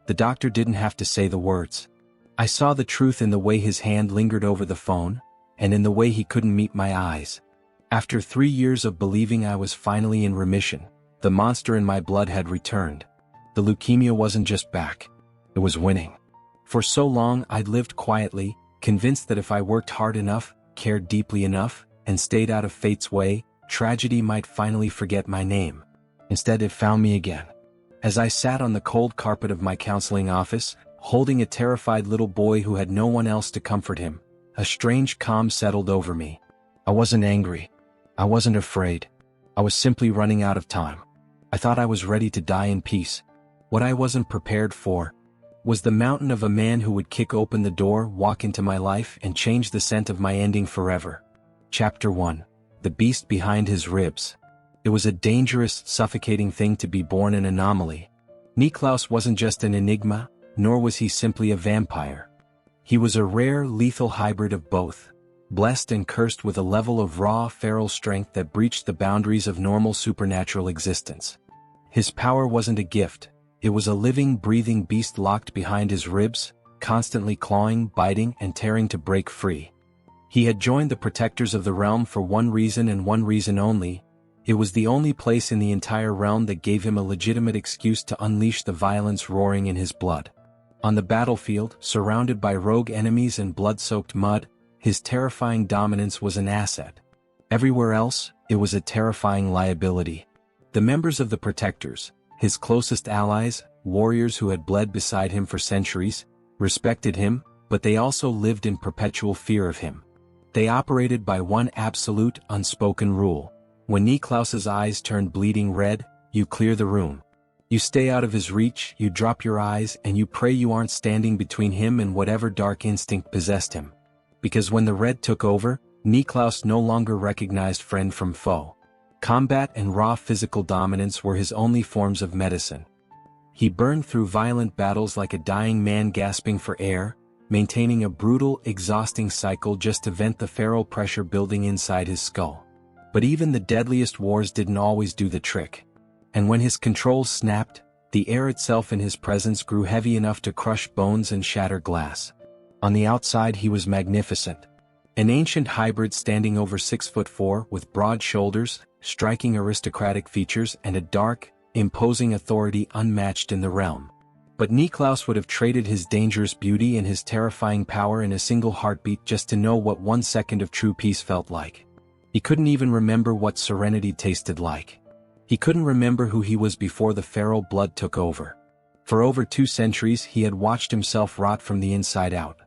The doctor didn't have to say the words. I saw the truth in the way his hand lingered over the phone, and in the way he couldn't meet my eyes. After 3 years of believing I was finally in remission, the monster in my blood had returned. The leukemia wasn't just back. It was winning. For so long I'd lived quietly, convinced that if I worked hard enough, cared deeply enough, and stayed out of fate's way, tragedy might finally forget my name. Instead, it found me again. As I sat on the cold carpet of my counseling office, holding a terrified little boy who had no one else to comfort him, a strange calm settled over me. I wasn't angry. I wasn't afraid. I was simply running out of time. I thought I was ready to die in peace. What I wasn't prepared for was the mountain of a man who would kick open the door, walk into my life, and change the scent of my ending forever. Chapter 1. The Beast Behind His Ribs. It was a dangerous, suffocating thing to be born an anomaly. Niklaus wasn't just an enigma, nor was he simply a vampire. He was a rare, lethal hybrid of both, blessed and cursed with a level of raw, feral strength that breached the boundaries of normal supernatural existence. His power wasn't a gift. It was a living, breathing beast locked behind his ribs, constantly clawing, biting, and tearing to break free. He had joined the protectors of the realm for one reason and one reason only. It was the only place in the entire realm that gave him a legitimate excuse to unleash the violence roaring in his blood. On the battlefield, surrounded by rogue enemies and blood-soaked mud, his terrifying dominance was an asset. Everywhere else, it was a terrifying liability. The members of the protectors, his closest allies, warriors who had bled beside him for centuries, respected him, but they also lived in perpetual fear of him. They operated by one absolute, unspoken rule. When Niklaus's eyes turned bleeding red, you clear the room. You stay out of his reach, you drop your eyes, and you pray you aren't standing between him and whatever dark instinct possessed him. Because when the red took over, Niklaus no longer recognized friend from foe. Combat and raw physical dominance were his only forms of medicine. He burned through violent battles like a dying man gasping for air, maintaining a brutal, exhausting cycle just to vent the feral pressure building inside his skull. But even the deadliest wars didn't always do the trick. And when his controls snapped, the air itself in his presence grew heavy enough to crush bones and shatter glass. On the outside he was magnificent. An ancient hybrid standing over 6'4" with broad shoulders, striking aristocratic features, and a dark, imposing authority unmatched in the realm. But Niklaus would have traded his dangerous beauty and his terrifying power in a single heartbeat just to know what 1 second of true peace felt like. He couldn't even remember what serenity tasted like. He couldn't remember who he was before the feral blood took over. For over 2 centuries he had watched himself rot from the inside out.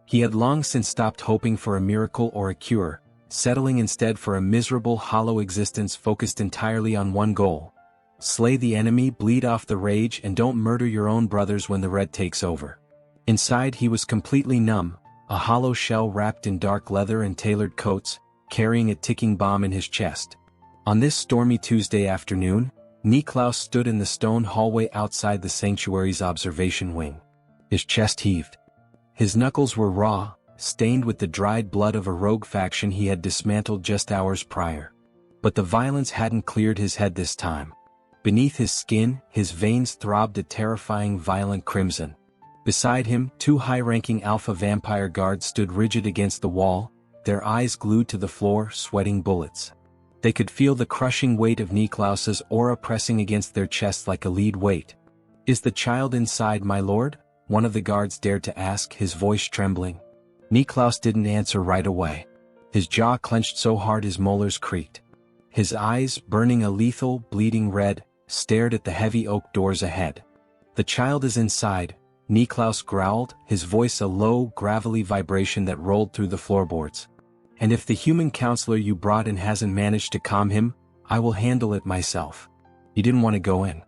He had long since stopped hoping for a miracle or a cure, settling instead for a miserable, hollow existence focused entirely on one goal: slay the enemy, bleed off the rage, and don't murder your own brothers when the red takes over. Inside he was completely numb, a hollow shell wrapped in dark leather and tailored coats, carrying a ticking bomb in his chest. On this stormy Tuesday afternoon, Niklaus stood in the stone hallway outside the sanctuary's observation wing. His chest heaved. His knuckles were raw, stained with the dried blood of a rogue faction he had dismantled just hours prior. But the violence hadn't cleared his head this time. Beneath his skin, his veins throbbed a terrifying violent crimson. Beside him, 2 high-ranking alpha vampire guards stood rigid against the wall, their eyes glued to the floor, sweating bullets. They could feel the crushing weight of Niklaus's aura pressing against their chests like a lead weight. "Is the child inside, my lord?" one of the guards dared to ask, his voice trembling. Niklaus didn't answer right away. His jaw clenched so hard his molars creaked. His eyes, burning a lethal, bleeding red, stared at the heavy oak doors ahead. "The child is inside," Niklaus growled, his voice a low, gravelly vibration that rolled through the floorboards. "And if the human counselor you brought in hasn't managed to calm him, I will handle it myself." He didn't want to go in.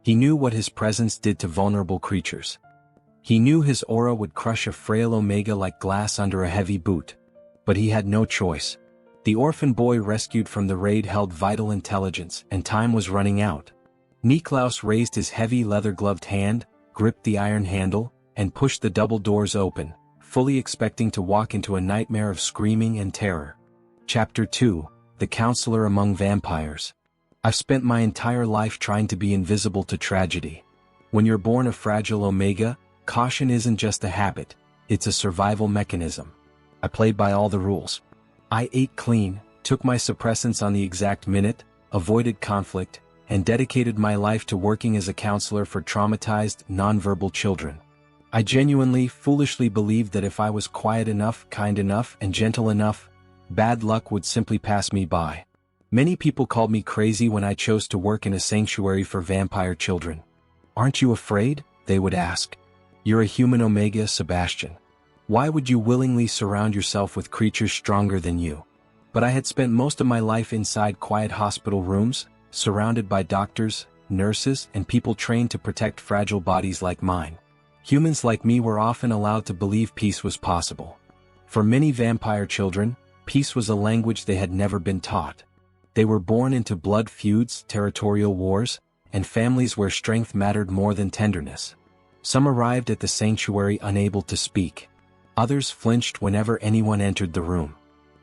He knew what his presence did to vulnerable creatures. He knew his aura would crush a frail Omega like glass under a heavy boot. But he had no choice. The orphan boy rescued from the raid held vital intelligence, and time was running out. Niklaus raised his heavy leather-gloved hand, gripped the iron handle, and pushed the double doors open, fully expecting to walk into a nightmare of screaming and terror. Chapter 2. The Counselor Among Vampires. I've spent my entire life trying to be invisible to tragedy. When you're born a fragile Omega, caution isn't just a habit, it's a survival mechanism. I played by all the rules. I ate clean, took my suppressants on the exact minute, avoided conflict, and dedicated my life to working as a counselor for traumatized, nonverbal children. I genuinely, foolishly believed that if I was quiet enough, kind enough, and gentle enough, bad luck would simply pass me by. Many people called me crazy when I chose to work in a sanctuary for vampire children. "Aren't you afraid?" they would ask. "You're a human Omega, Sebastian. Why would you willingly surround yourself with creatures stronger than you?" But I had spent most of my life inside quiet hospital rooms, surrounded by doctors, nurses, and people trained to protect fragile bodies like mine. Humans like me were often allowed to believe peace was possible. For many vampire children, peace was a language they had never been taught. They were born into blood feuds, territorial wars, and families where strength mattered more than tenderness. Some arrived at the sanctuary unable to speak. Others flinched whenever anyone entered the room.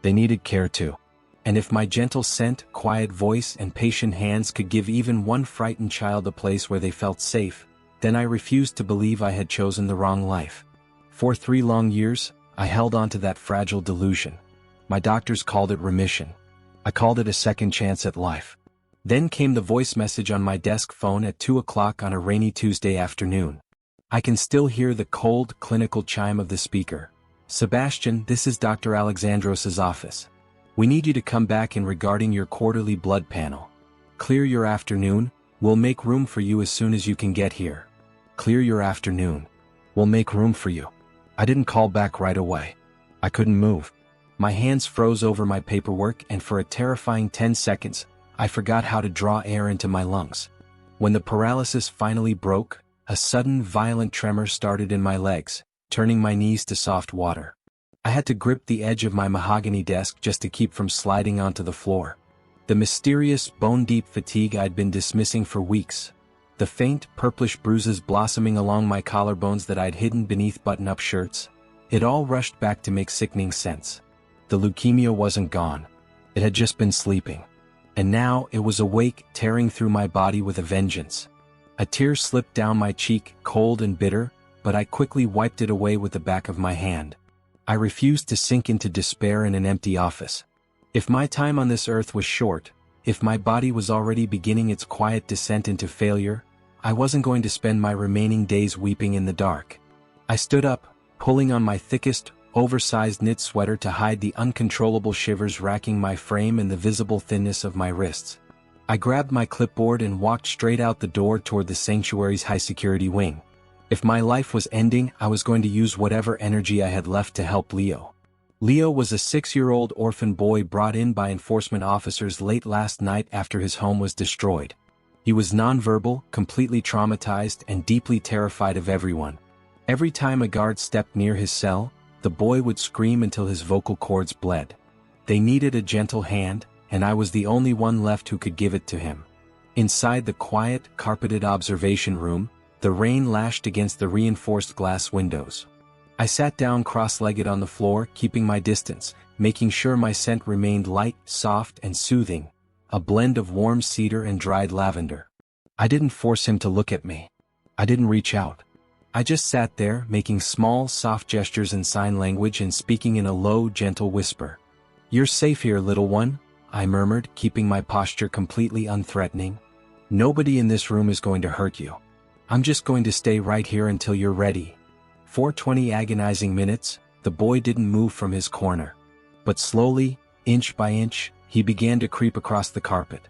They needed care too. And if my gentle scent, quiet voice, and patient hands could give even one frightened child a place where they felt safe, then I refused to believe I had chosen the wrong life. For 3 long years, I held on to that fragile delusion. My doctors called it remission. I called it a second chance at life. Then came the voice message on my desk phone at 2 o'clock on a rainy Tuesday afternoon. I can still hear the cold, clinical chime of the speaker. "Sebastian, this is Dr. Alexandros' office. We need you to come back in regarding your quarterly blood panel. Clear your afternoon, we'll make room for you as soon as you can get here. Clear your afternoon. We'll make room for you." I didn't call back right away. I couldn't move. My hands froze over my paperwork, and for a terrifying 10 seconds, I forgot how to draw air into my lungs. When the paralysis finally broke, a sudden violent tremor started in my legs, turning my knees to soft water. I had to grip the edge of my mahogany desk just to keep from sliding onto the floor. The mysterious, bone-deep fatigue I'd been dismissing for weeks. The faint, purplish bruises blossoming along my collarbones that I'd hidden beneath button-up shirts. It all rushed back to make sickening sense. The leukemia wasn't gone. It had just been sleeping. And now it was awake, tearing through my body with a vengeance. A tear slipped down my cheek, cold and bitter, but I quickly wiped it away with the back of my hand. I refused to sink into despair in an empty office. If my time on this earth was short, if my body was already beginning its quiet descent into failure, I wasn't going to spend my remaining days weeping in the dark. I stood up, pulling on my thickest, oversized knit sweater to hide the uncontrollable shivers racking my frame and the visible thinness of my wrists. I grabbed my clipboard and walked straight out the door toward the sanctuary's high-security wing. If my life was ending, I was going to use whatever energy I had left to help Leo. Leo was a 6-year-old orphan boy brought in by enforcement officers late last night after his home was destroyed. He was nonverbal, completely traumatized, and deeply terrified of everyone. Every time a guard stepped near his cell, the boy would scream until his vocal cords bled. They needed a gentle hand, and I was the only one left who could give it to him. Inside the quiet, carpeted observation room, the rain lashed against the reinforced glass windows. I sat down cross-legged on the floor, keeping my distance, making sure my scent remained light, soft, and soothing, a blend of warm cedar and dried lavender. I didn't force him to look at me. I didn't reach out. I just sat there, making small, soft gestures in sign language and speaking in a low, gentle whisper. "You're safe here, little one," I murmured, keeping my posture completely unthreatening. "Nobody in this room is going to hurt you. I'm just going to stay right here until you're ready." For 20 agonizing minutes, the boy didn't move from his corner. But slowly, inch by inch, he began to creep across the carpet.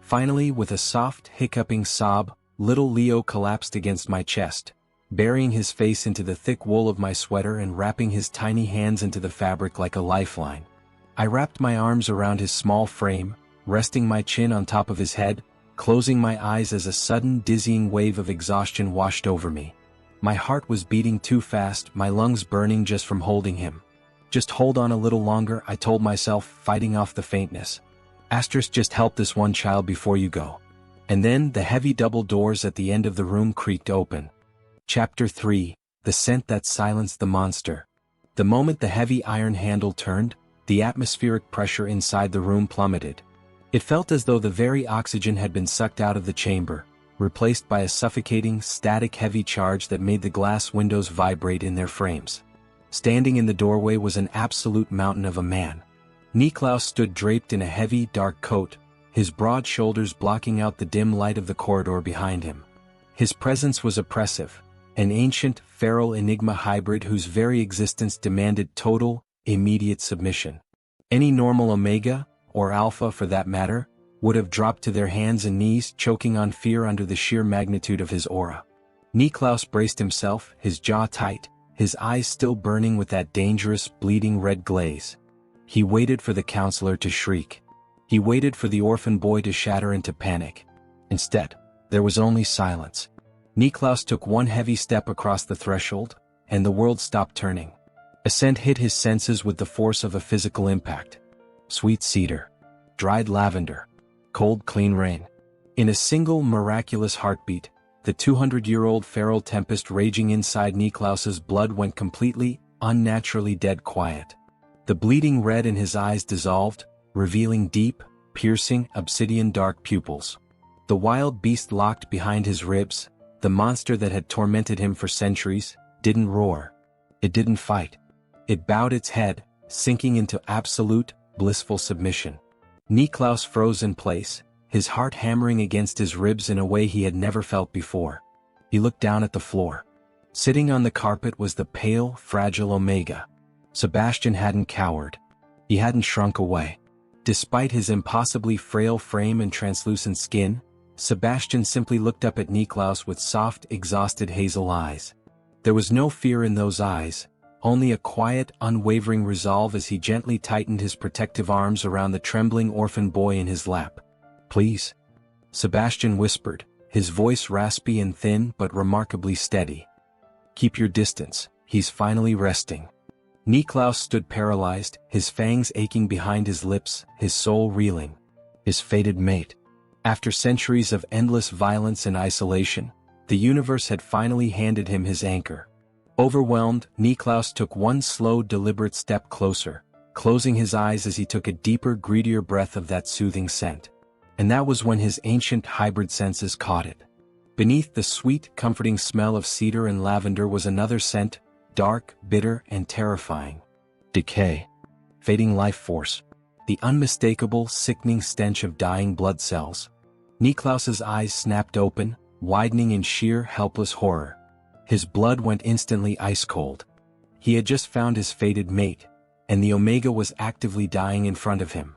Finally, with a soft, hiccuping sob, little Leo collapsed against my chest, burying his face into the thick wool of my sweater and wrapping his tiny hands into the fabric like a lifeline. I wrapped my arms around his small frame, resting my chin on top of his head, closing my eyes as a sudden dizzying wave of exhaustion washed over me. My heart was beating too fast, my lungs burning just from holding him. "Just hold on a little longer," I told myself, fighting off the faintness. Just help this one child before you go." And then the heavy double doors at the end of the room creaked open. Chapter 3, The Scent That Silenced the Monster. The moment the heavy iron handle turned, the atmospheric pressure inside the room plummeted. It felt as though the very oxygen had been sucked out of the chamber, replaced by a suffocating, static-heavy charge that made the glass windows vibrate in their frames. Standing in the doorway was an absolute mountain of a man. Niklaus stood draped in a heavy, dark coat, his broad shoulders blocking out the dim light of the corridor behind him. His presence was oppressive, an ancient, feral Enigma hybrid whose very existence demanded total, immediate submission. Any normal Omega, or Alpha for that matter, would have dropped to their hands and knees, choking on fear under the sheer magnitude of his aura. Niklaus braced himself, his jaw tight, his eyes still burning with that dangerous, bleeding red glaze. He waited for the counselor to shriek. He waited for the orphan boy to shatter into panic. Instead, there was only silence. Niklaus took one heavy step across the threshold, and the world stopped turning. A scent hit his senses with the force of a physical impact. Sweet cedar. Dried lavender. Cold, clean rain. In a single miraculous heartbeat, the 200-year-old feral tempest raging inside Niklaus's blood went completely, unnaturally dead quiet. The bleeding red in his eyes dissolved, revealing deep, piercing, obsidian-dark pupils. The wild beast locked behind his ribs, the monster that had tormented him for centuries, didn't roar. It didn't fight. It bowed its head, sinking into absolute, blissful submission. Niklaus froze in place, his heart hammering against his ribs in a way he had never felt before. He looked down at the floor. Sitting on the carpet was the pale, fragile Omega. Sebastian hadn't cowered. He hadn't shrunk away. Despite his impossibly frail frame and translucent skin, Sebastian simply looked up at Niklaus with soft, exhausted hazel eyes. There was no fear in those eyes, only a quiet, unwavering resolve as he gently tightened his protective arms around the trembling orphan boy in his lap. "Please," Sebastian whispered, his voice raspy and thin but remarkably steady. "Keep your distance, he's finally resting." Niklaus stood paralyzed, his fangs aching behind his lips, his soul reeling. His fated mate. After centuries of endless violence and isolation, the universe had finally handed him his anchor. Overwhelmed, Niklaus took one slow, deliberate step closer, closing his eyes as he took a deeper, greedier breath of that soothing scent. And that was when his ancient hybrid senses caught it. Beneath the sweet, comforting smell of cedar and lavender was another scent, dark, bitter, and terrifying. Decay. Fading life force. The unmistakable, sickening stench of dying blood cells. Niklaus's eyes snapped open, widening in sheer, helpless horror. His blood went instantly ice-cold. He had just found his fated mate, and the Omega was actively dying in front of him.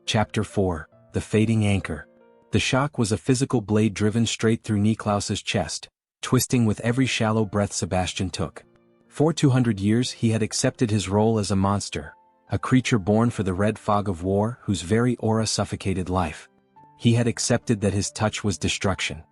Chapter 4. The Fading Anchor. The shock was a physical blade driven straight through Niklaus's chest, twisting with every shallow breath Sebastian took. For 200 years he had accepted his role as a monster, a creature born for the red fog of war whose very aura suffocated life. He had accepted that his touch was destruction.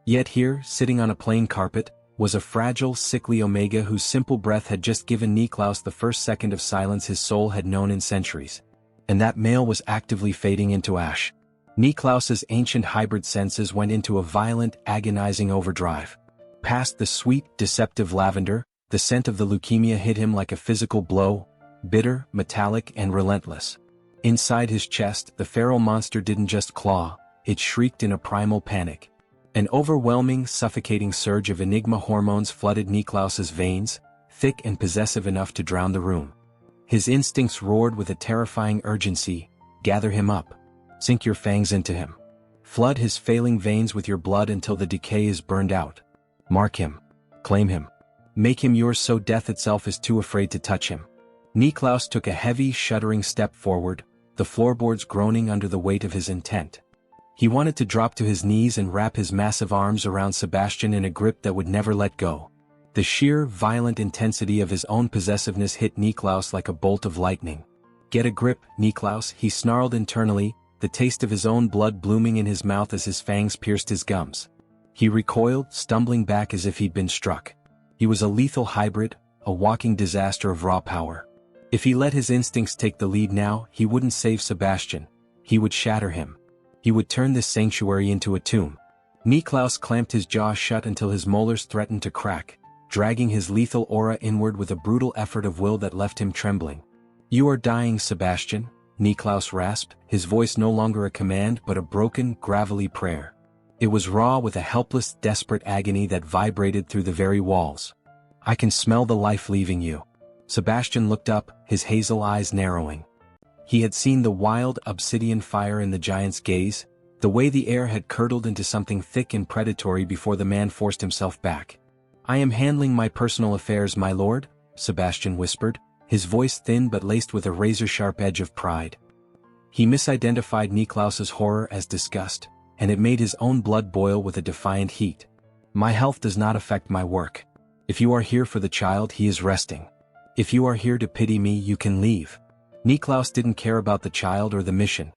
Yet here, sitting on a plain carpet, was a fragile, sickly Omega whose simple breath had just given Niklaus the first second of silence his soul had known in centuries. And that male was actively fading into ash. Niklaus's ancient hybrid senses went into a violent, agonizing overdrive. Past the sweet, deceptive lavender, the scent of the leukemia hit him like a physical blow, bitter, metallic, and relentless. Inside his chest, the feral monster didn't just claw, it shrieked in a primal panic. An overwhelming, suffocating surge of Enigma hormones flooded Niklaus's veins, thick and possessive enough to drown the room. His instincts roared with a terrifying urgency. Gather him up. Sink your fangs into him. Flood his failing veins with your blood until the decay is burned out. Mark him. Claim him. Make him yours so death itself is too afraid to touch him. Niklaus took a heavy, shuddering step forward, the floorboards groaning under the weight of his intent. He wanted to drop to his knees and wrap his massive arms around Sebastian in a grip that would never let go. The sheer, violent intensity of his own possessiveness hit Niklaus like a bolt of lightning. Get a grip, Niklaus, he snarled internally, the taste of his own blood blooming in his mouth as his fangs pierced his gums. He recoiled, stumbling back as if he'd been struck. He was a lethal hybrid, a walking disaster of raw power. If he let his instincts take the lead now, he wouldn't save Sebastian. He would shatter him. He would turn this sanctuary into a tomb. Niklaus clamped his jaw shut until his molars threatened to crack, dragging his lethal aura inward with a brutal effort of will that left him trembling. You are dying, Sebastian, Niklaus rasped, his voice no longer a command but a broken, gravelly prayer. It was raw with a helpless, desperate agony that vibrated through the very walls. "I can smell the life leaving you." Sebastian looked up, his hazel eyes narrowing. He had seen the wild, obsidian fire in the giant's gaze, the way the air had curdled into something thick and predatory before the man forced himself back. "I am handling my personal affairs, my lord," Sebastian whispered, his voice thin but laced with a razor-sharp edge of pride. He misidentified Niklaus's horror as disgust, and it made his own blood boil with a defiant heat. "My health does not affect my work. If you are here for the child, he is resting. If you are here to pity me, you can leave." Niklaus didn't care about the child or the mission.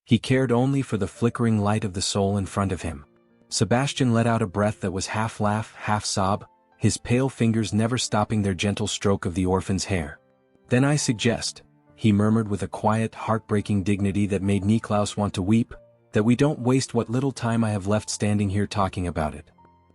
He cared only for the flickering light of the soul in front of him. Sebastian let out a breath that was half laugh, half sob, his pale fingers never stopping their gentle stroke of the orphan's hair. "Then I suggest," he murmured with a quiet, heartbreaking dignity that made Niklaus want to weep, "that we don't waste what little time I have left standing here talking about it."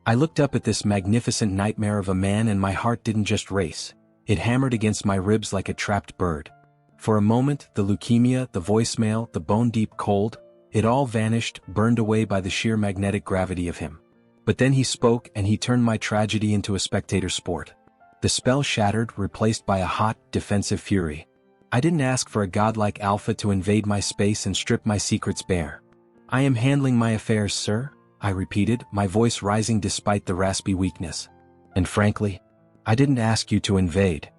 I looked up at this magnificent nightmare of a man and my heart didn't just race. It hammered against my ribs like a trapped bird. For a moment, the leukemia, the voicemail, the bone-deep cold, it all vanished, burned away by the sheer magnetic gravity of him. But then he spoke and he turned my tragedy into a spectator sport. The spell shattered, replaced by a hot, defensive fury. I didn't ask for a godlike alpha to invade my space and strip my secrets bare. "I am handling my affairs, sir," I repeated, my voice rising despite the raspy weakness. "And frankly, I didn't ask you to invade."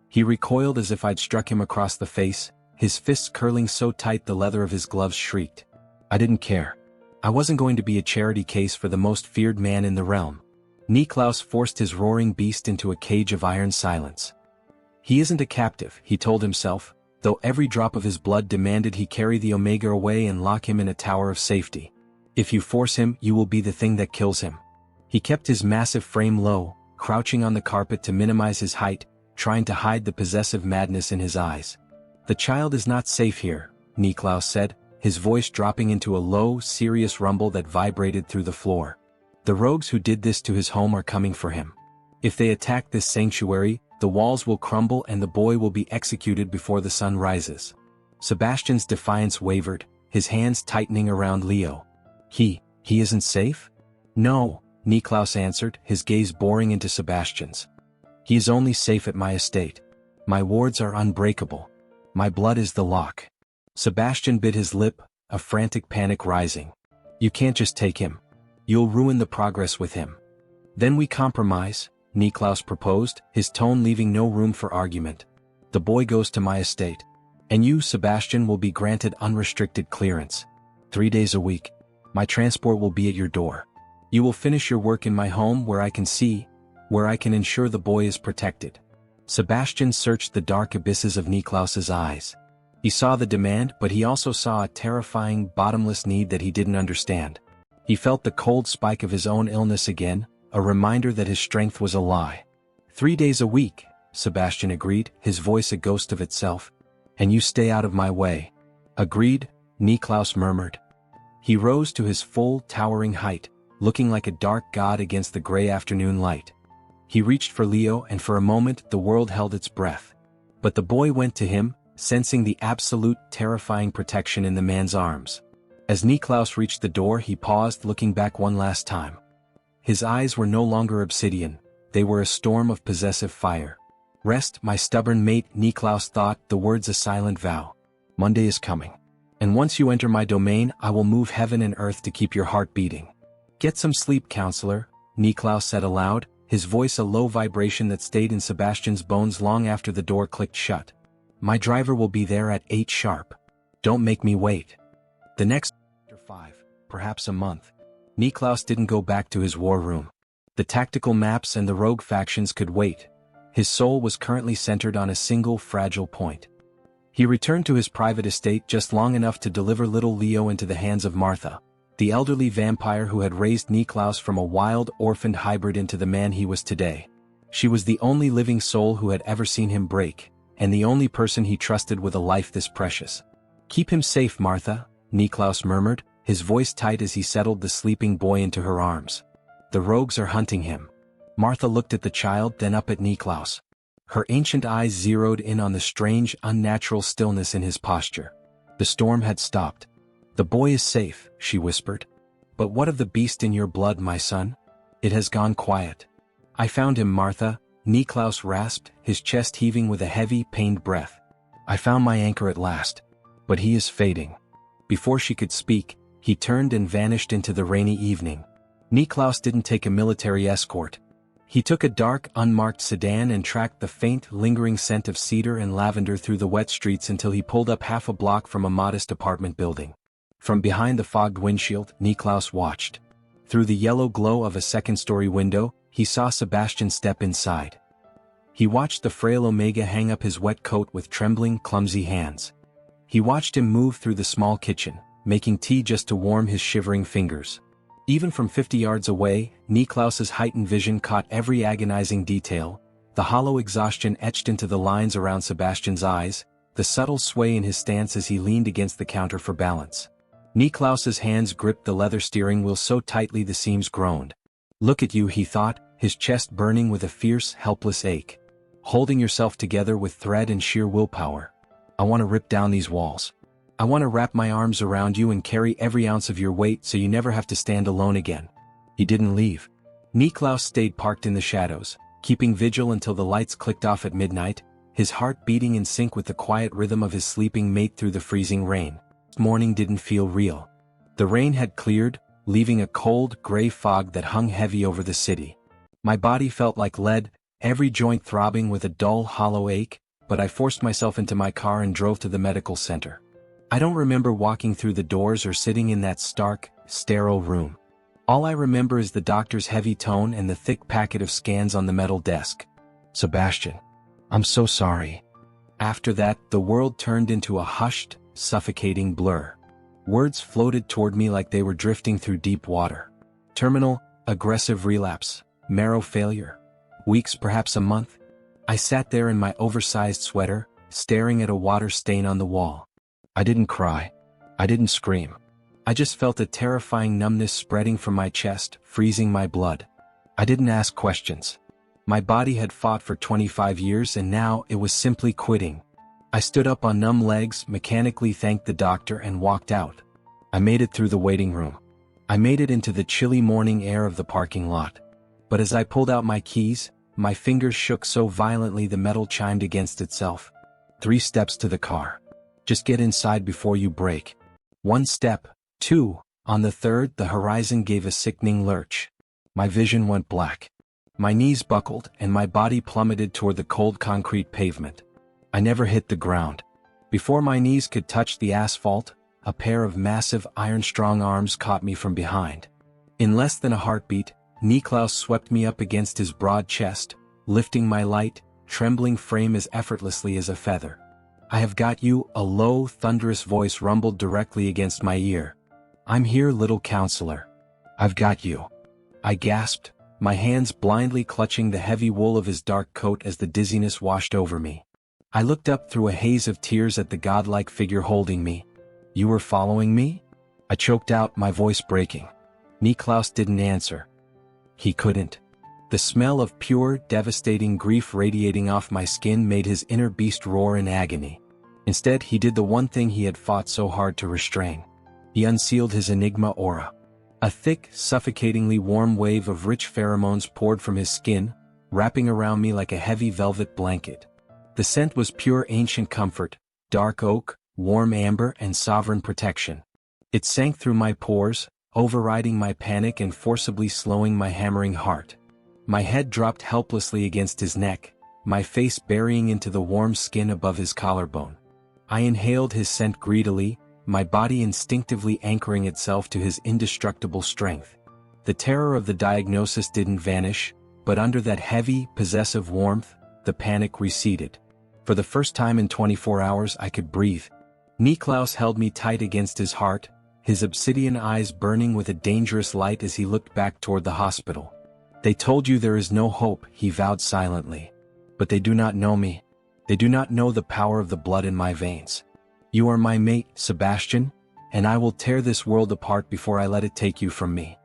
He recoiled as if I'd struck him across the face, his fists curling so tight the leather of his gloves shrieked. "I didn't care. I wasn't going to be a charity case for the most feared man in the realm." Niklaus forced his roaring beast into a cage of iron silence. "He isn't a captive," he told himself, though every drop of his blood demanded he carry the Omega away and lock him in a tower of safety. "If you force him, you will be the thing that kills him." He kept his massive frame low, crouching on the carpet to minimize his height, trying to hide the possessive madness in his eyes. "The child is not safe here," Niklaus said, his voice dropping into a low, serious rumble that vibrated through the floor. "The rogues who did this to his home are coming for him. If they attack this sanctuary, the walls will crumble and the boy will be executed before the sun rises." Sebastian's defiance wavered, his hands tightening around Leo. He isn't safe?" "No," Niklaus answered, his gaze boring into Sebastian's. "He is only safe at my estate. My wards are unbreakable. My blood is the lock." Sebastian bit his lip, a frantic panic rising. "You can't just take him. You'll ruin the progress with him." "Then we compromise," Niklaus proposed, his tone leaving no room for argument. "The boy goes to my estate. And you, Sebastian, will be granted unrestricted clearance. 3 days a week. My transport will be at your door. You will finish your work in my home where I can see, where I can ensure the boy is protected." Sebastian searched the dark abysses of Niklaus's eyes. He saw the demand, but he also saw a terrifying, bottomless need that he didn't understand. He felt the cold spike of his own illness again, a reminder that his strength was a lie. 3 days a week," Sebastian agreed, his voice a ghost of itself. "And you stay out of my way." "Agreed," Niklaus murmured. He rose to his full, towering height, looking like a dark god against the gray afternoon light. He reached for Leo and for a moment the world held its breath. But the boy went to him, sensing the absolute, terrifying protection in the man's arms. As Niklaus reached the door, he paused, looking back one last time. His eyes were no longer obsidian, they were a storm of possessive fire. "Rest, my stubborn mate," Niklaus thought, the words a silent vow. "Monday is coming. And once you enter my domain, I will move heaven and earth to keep your heart beating." "Get some sleep, counselor," Niklaus said aloud, his voice a low vibration that stayed in Sebastian's bones long after the door clicked shut. "My driver will be there at 8 sharp. Don't make me wait." The next 5, perhaps a month. Niklaus didn't go back to his war room. The tactical maps and the rogue factions could wait. His soul was currently centered on a single fragile point. He returned to his private estate just long enough to deliver little Leo into the hands of Martha, the elderly vampire who had raised Niklaus from a wild, orphaned hybrid into the man he was today. She was the only living soul who had ever seen him break, and the only person he trusted with a life this precious. "Keep him safe, Martha," Niklaus murmured, his voice tight as he settled the sleeping boy into her arms. "The rogues are hunting him." Martha looked at the child, then up at Niklaus. Her ancient eyes zeroed in on the strange, unnatural stillness in his posture. The storm had stopped. "The boy is safe," she whispered. But what of the beast in your blood, my son? It has gone quiet. I found him, Martha, Niklaus rasped, his chest heaving with a heavy, pained breath. I found my anchor at last. But he is fading. Before she could speak, he turned and vanished into the rainy evening. Niklaus didn't take a military escort. He took a dark, unmarked sedan and tracked the faint, lingering scent of cedar and lavender through the wet streets until he pulled up half a block from a modest apartment building. From behind the fogged windshield, Niklaus watched. Through the yellow glow of a second-story window, he saw Sebastian step inside. He watched the frail Omega hang up his wet coat with trembling, clumsy hands. He watched him move through the small kitchen, making tea just to warm his shivering fingers. Even from 50 yards away, Niklaus's heightened vision caught every agonizing detail, the hollow exhaustion etched into the lines around Sebastian's eyes, the subtle sway in his stance as he leaned against the counter for balance. Niklaus's hands gripped the leather steering wheel so tightly the seams groaned. Look at you, he thought, his chest burning with a fierce, helpless ache. Holding yourself together with thread and sheer willpower. I want to rip down these walls. I want to wrap my arms around you and carry every ounce of your weight so you never have to stand alone again. He didn't leave. Niklaus stayed parked in the shadows, keeping vigil until the lights clicked off at midnight, his heart beating in sync with the quiet rhythm of his sleeping mate through the freezing rain. Morning didn't feel real. The rain had cleared, leaving a cold, gray fog that hung heavy over the city. My body felt like lead, every joint throbbing with a dull, hollow ache, but I forced myself into my car and drove to the medical center. I don't remember walking through the doors or sitting in that stark, sterile room. All I remember is the doctor's heavy tone and the thick packet of scans on the metal desk. Sebastian, I'm so sorry. After that, the world turned into a hushed, suffocating blur. Words floated toward me like they were drifting through deep water. Terminal, aggressive relapse, marrow failure. Weeks, perhaps a month. I sat there in my oversized sweater, staring at a water stain on the wall. I didn't cry. I didn't scream. I just felt a terrifying numbness spreading from my chest, freezing my blood. I didn't ask questions. My body had fought for 25 years and now it was simply quitting. I stood up on numb legs, mechanically thanked the doctor and walked out. I made it through the waiting room. I made it into the chilly morning air of the parking lot. But as I pulled out my keys, my fingers shook so violently the metal chimed against itself. 3 steps to the car. Just get inside before you break. 1 step, 2. On the 3rd, the horizon gave a sickening lurch. My vision went black. My knees buckled and my body plummeted toward the cold concrete pavement. I never hit the ground. Before my knees could touch the asphalt, a pair of massive iron-strong arms caught me from behind. In less than a heartbeat, Niklaus swept me up against his broad chest, lifting my light, trembling frame as effortlessly as a feather. I have got you, a low, thunderous voice rumbled directly against my ear. I'm here, little counselor. I've got you. I gasped, my hands blindly clutching the heavy wool of his dark coat as the dizziness washed over me. I looked up through a haze of tears at the godlike figure holding me. You were following me? I choked out, my voice breaking. Niklaus didn't answer. He couldn't. The smell of pure, devastating grief radiating off my skin made his inner beast roar in agony. Instead, he did the one thing he had fought so hard to restrain. He unsealed his Enigma aura. A thick, suffocatingly warm wave of rich pheromones poured from his skin, wrapping around me like a heavy velvet blanket. The scent was pure ancient comfort, dark oak, warm amber and sovereign protection. It sank through my pores, overriding my panic and forcibly slowing my hammering heart. My head dropped helplessly against his neck, my face burying into the warm skin above his collarbone. I inhaled his scent greedily, my body instinctively anchoring itself to his indestructible strength. The terror of the diagnosis didn't vanish, but under that heavy, possessive warmth, the panic receded. For the first time in 24 hours I could breathe. Niklaus held me tight against his heart, his obsidian eyes burning with a dangerous light as he looked back toward the hospital. They told you there is no hope, he vowed silently. But they do not know me. They do not know the power of the blood in my veins. You are my mate, Sebastian, and I will tear this world apart before I let it take you from me.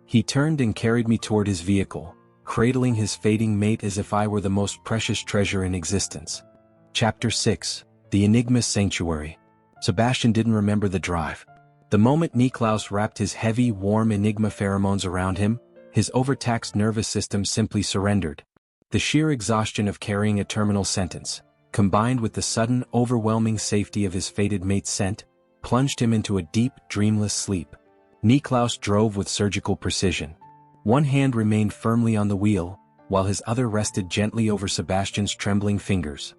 He turned and carried me toward his vehicle, cradling his fading mate as if I were the most precious treasure in existence. Chapter 6. The Enigma Sanctuary. Sebastian didn't remember the drive. The moment Niklaus wrapped his heavy, warm Enigma pheromones around him, his overtaxed nervous system simply surrendered. The sheer exhaustion of carrying a terminal sentence, combined with the sudden, overwhelming safety of his fated mate's scent, plunged him into a deep, dreamless sleep. Niklaus drove with surgical precision. One hand remained firmly on the wheel, while his other rested gently over Sebastian's trembling fingers.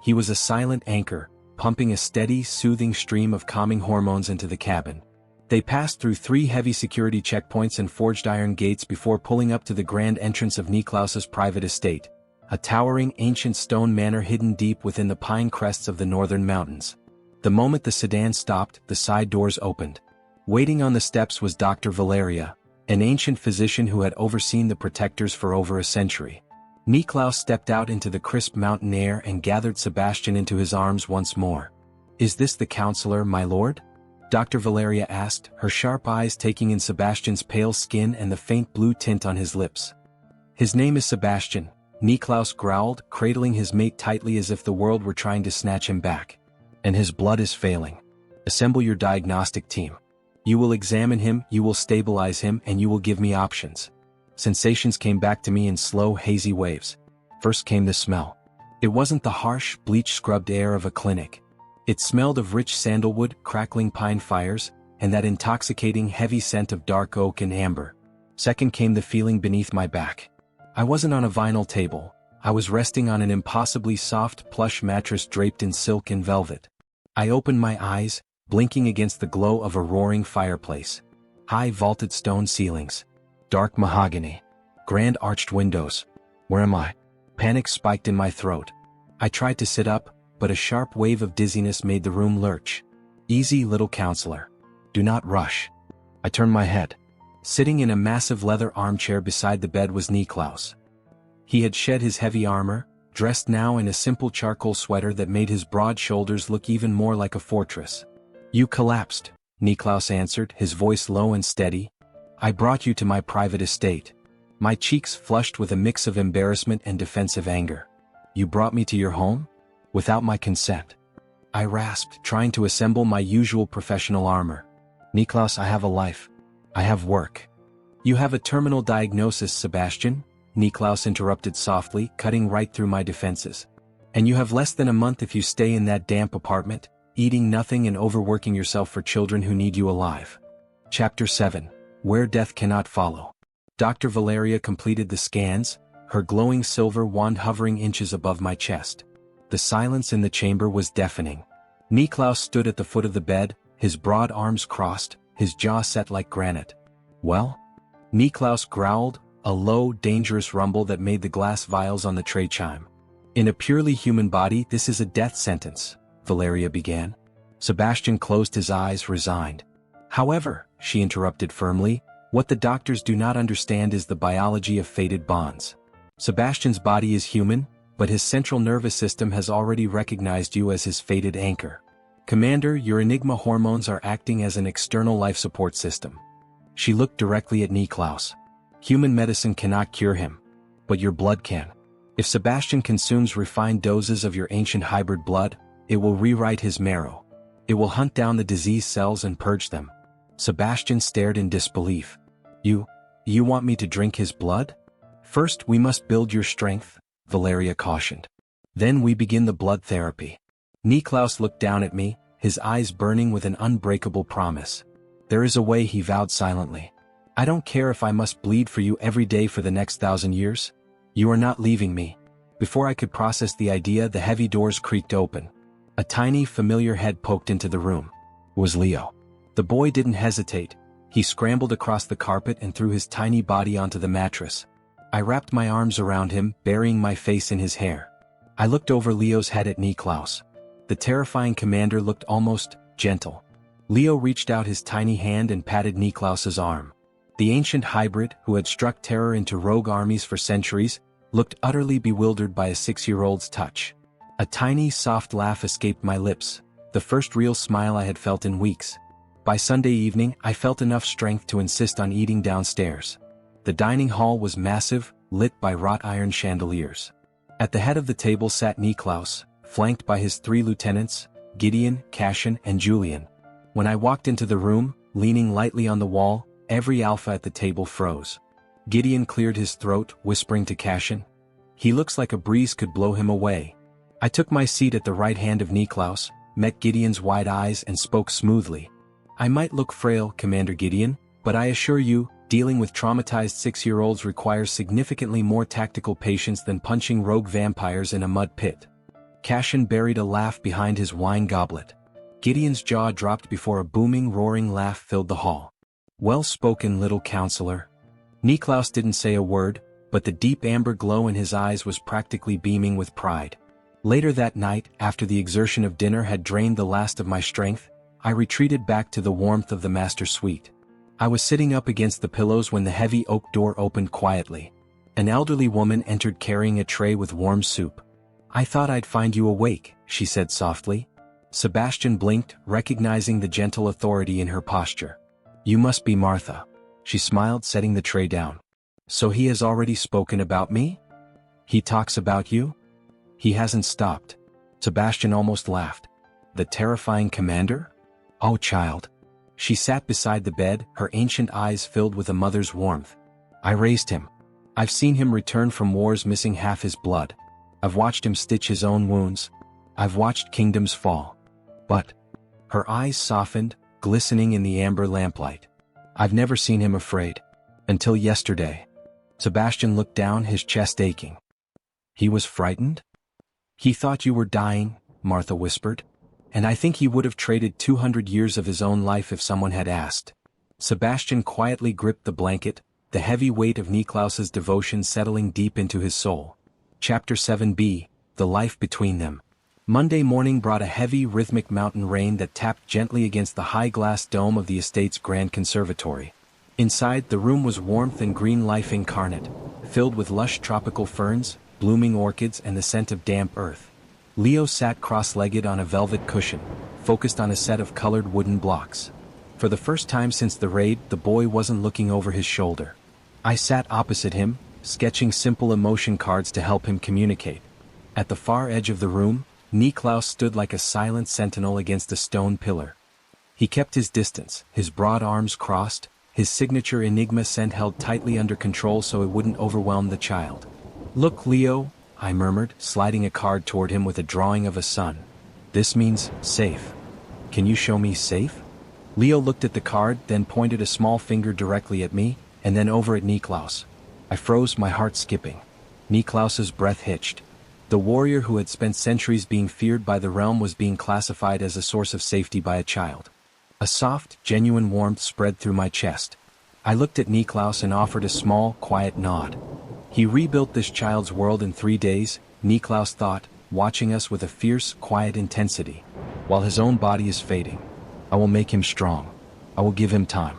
He was a silent anchor, pumping a steady, soothing stream of calming hormones into the cabin. They passed through 3 heavy security checkpoints and forged iron gates before pulling up to the grand entrance of Niklaus's private estate, a towering ancient stone manor hidden deep within the pine crests of the northern mountains. The moment the sedan stopped, the side doors opened. Waiting on the steps was Dr. Valeria, an ancient physician who had overseen the protectors for over a century. Niklaus stepped out into the crisp mountain air and gathered Sebastian into his arms once more. "Is this the counselor, my lord?" Dr. Valeria asked, her sharp eyes taking in Sebastian's pale skin and the faint blue tint on his lips. "His name is Sebastian," Niklaus growled, cradling his mate tightly as if the world were trying to snatch him back. "And his blood is failing. Assemble your diagnostic team. You will examine him, you will stabilize him, and you will give me options." Sensations came back to me in slow, hazy waves. First came the smell. It wasn't the harsh, bleach-scrubbed air of a clinic. It smelled of rich sandalwood, crackling pine fires, and that intoxicating heavy scent of dark oak and amber. Second came the feeling beneath my back. I wasn't on a vinyl table. I was resting on an impossibly soft, plush mattress draped in silk and velvet. I opened my eyes, blinking against the glow of a roaring fireplace. High vaulted stone ceilings. Dark mahogany. Grand arched windows. Where am I? Panic spiked in my throat. I tried to sit up, but a sharp wave of dizziness made the room lurch. "Easy, little counselor. Do not rush." I turned my head. Sitting in a massive leather armchair beside the bed was Niklaus. He had shed his heavy armor, dressed now in a simple charcoal sweater that made his broad shoulders look even more like a fortress. "You collapsed," Niklaus answered, his voice low and steady. "I brought you to my private estate." My cheeks flushed with a mix of embarrassment and defensive anger. "You brought me to your home? Without my consent?" I rasped, trying to assemble my usual professional armor. "Niklaus, I have a life. I have work." "You have a terminal diagnosis, Sebastian," Niklaus interrupted softly, cutting right through my defenses. "And you have less than a month if you stay in that damp apartment, eating nothing and overworking yourself for children who need you alive." Chapter 7. Where Death Cannot Follow. Dr. Valeria completed the scans, her glowing silver wand hovering inches above my chest. The silence in the chamber was deafening. Niklaus stood at the foot of the bed, his broad arms crossed, his jaw set like granite. "Well?" Niklaus growled, a low, dangerous rumble that made the glass vials on the tray chime. "In a purely human body, this is a death sentence," Valeria began. Sebastian closed his eyes, resigned. "However," she interrupted firmly, "what the doctors do not understand is the biology of fated bonds. Sebastian's body is human, but his central nervous system has already recognized you as his fated anchor. Commander, your Enigma hormones are acting as an external life support system." She looked directly at Niklaus. "Human medicine cannot cure him. But your blood can. If Sebastian consumes refined doses of your ancient hybrid blood, it will rewrite his marrow. It will hunt down the diseased cells and purge them." Sebastian stared in disbelief. You want me to drink his blood?" "First we must build your strength," Valeria cautioned. "Then we begin the blood therapy." Niklaus looked down at me, his eyes burning with an unbreakable promise. "There is a way," he vowed silently. "I don't care if I must bleed for you every day for the next 1,000 years. You are not leaving me." Before I could process the idea, the heavy doors creaked open. A tiny, familiar head poked into the room. It was Leo. The boy didn't hesitate. He scrambled across the carpet and threw his tiny body onto the mattress. I wrapped my arms around him, burying my face in his hair. I looked over Leo's head at Niklaus. The terrifying commander looked almost gentle. Leo reached out his tiny hand and patted Niklaus's arm. The ancient hybrid, who had struck terror into rogue armies for centuries, looked utterly bewildered by a 6-year-old's touch. A tiny, soft laugh escaped my lips, the first real smile I had felt in weeks. By Sunday evening, I felt enough strength to insist on eating downstairs. The dining hall was massive, lit by wrought iron chandeliers. At the head of the table sat Niklaus, flanked by his 3 lieutenants, Gideon, Cassian, and Julian. When I walked into the room, leaning lightly on the wall, every alpha at the table froze. Gideon cleared his throat, whispering to Cassian. He looks like a breeze could blow him away. I took my seat at the right hand of Niklaus, met Gideon's wide eyes and spoke smoothly. I might look frail, Commander Gideon, but I assure you, dealing with traumatized 6-year-olds requires significantly more tactical patience than punching rogue vampires in a mud pit. Cassian buried a laugh behind his wine goblet. Gideon's jaw dropped before a booming, roaring laugh filled the hall. Well spoken, little counselor. Niklaus didn't say a word, but the deep amber glow in his eyes was practically beaming with pride. Later that night, after the exertion of dinner had drained the last of my strength, I retreated back to the warmth of the master suite. I was sitting up against the pillows when the heavy oak door opened quietly. An elderly woman entered carrying a tray with warm soup. I thought I'd find you awake, she said softly. Sebastian blinked, recognizing the gentle authority in her posture. You must be Martha. She smiled, setting the tray down. So he has already spoken about me? He talks about you? He hasn't stopped. Sebastian almost laughed. The terrifying commander? Oh, child. She sat beside the bed, her ancient eyes filled with a mother's warmth. I raised him. I've seen him return from wars missing half his blood. I've watched him stitch his own wounds. I've watched kingdoms fall. But her eyes softened, glistening in the amber lamplight. I've never seen him afraid. Until yesterday. Sebastian looked down, his chest aching. He was frightened? He thought you were dying, Martha whispered. And I think he would have traded 200 years of his own life if someone had asked. Sebastian quietly gripped the blanket, the heavy weight of Niklaus's devotion settling deep into his soul. Chapter 7b, The Life Between Them. Monday morning brought a heavy, rhythmic mountain rain that tapped gently against the high glass dome of the estate's grand conservatory. Inside, the room was warmth and green life incarnate, filled with lush tropical ferns, blooming orchids and the scent of damp earth. Leo sat cross-legged on a velvet cushion, focused on a set of colored wooden blocks. For the first time since the raid, the boy wasn't looking over his shoulder. I sat opposite him, sketching simple emotion cards to help him communicate. At the far edge of the room, Niklaus stood like a silent sentinel against a stone pillar. He kept his distance, his broad arms crossed, his signature Enigma scent held tightly under control so it wouldn't overwhelm the child. Look, Leo, I murmured, sliding a card toward him with a drawing of a sun. This means safe. Can you show me safe? Leo looked at the card, then pointed a small finger directly at me, and then over at Niklaus. I froze, my heart skipping. Niklaus's breath hitched. The warrior who had spent centuries being feared by the realm was being classified as a source of safety by a child. A soft, genuine warmth spread through my chest. I looked at Niklaus and offered a small, quiet nod. He rebuilt this child's world in 3 days, Niklaus thought, watching us with a fierce, quiet intensity. While his own body is fading. I will make him strong. I will give him time.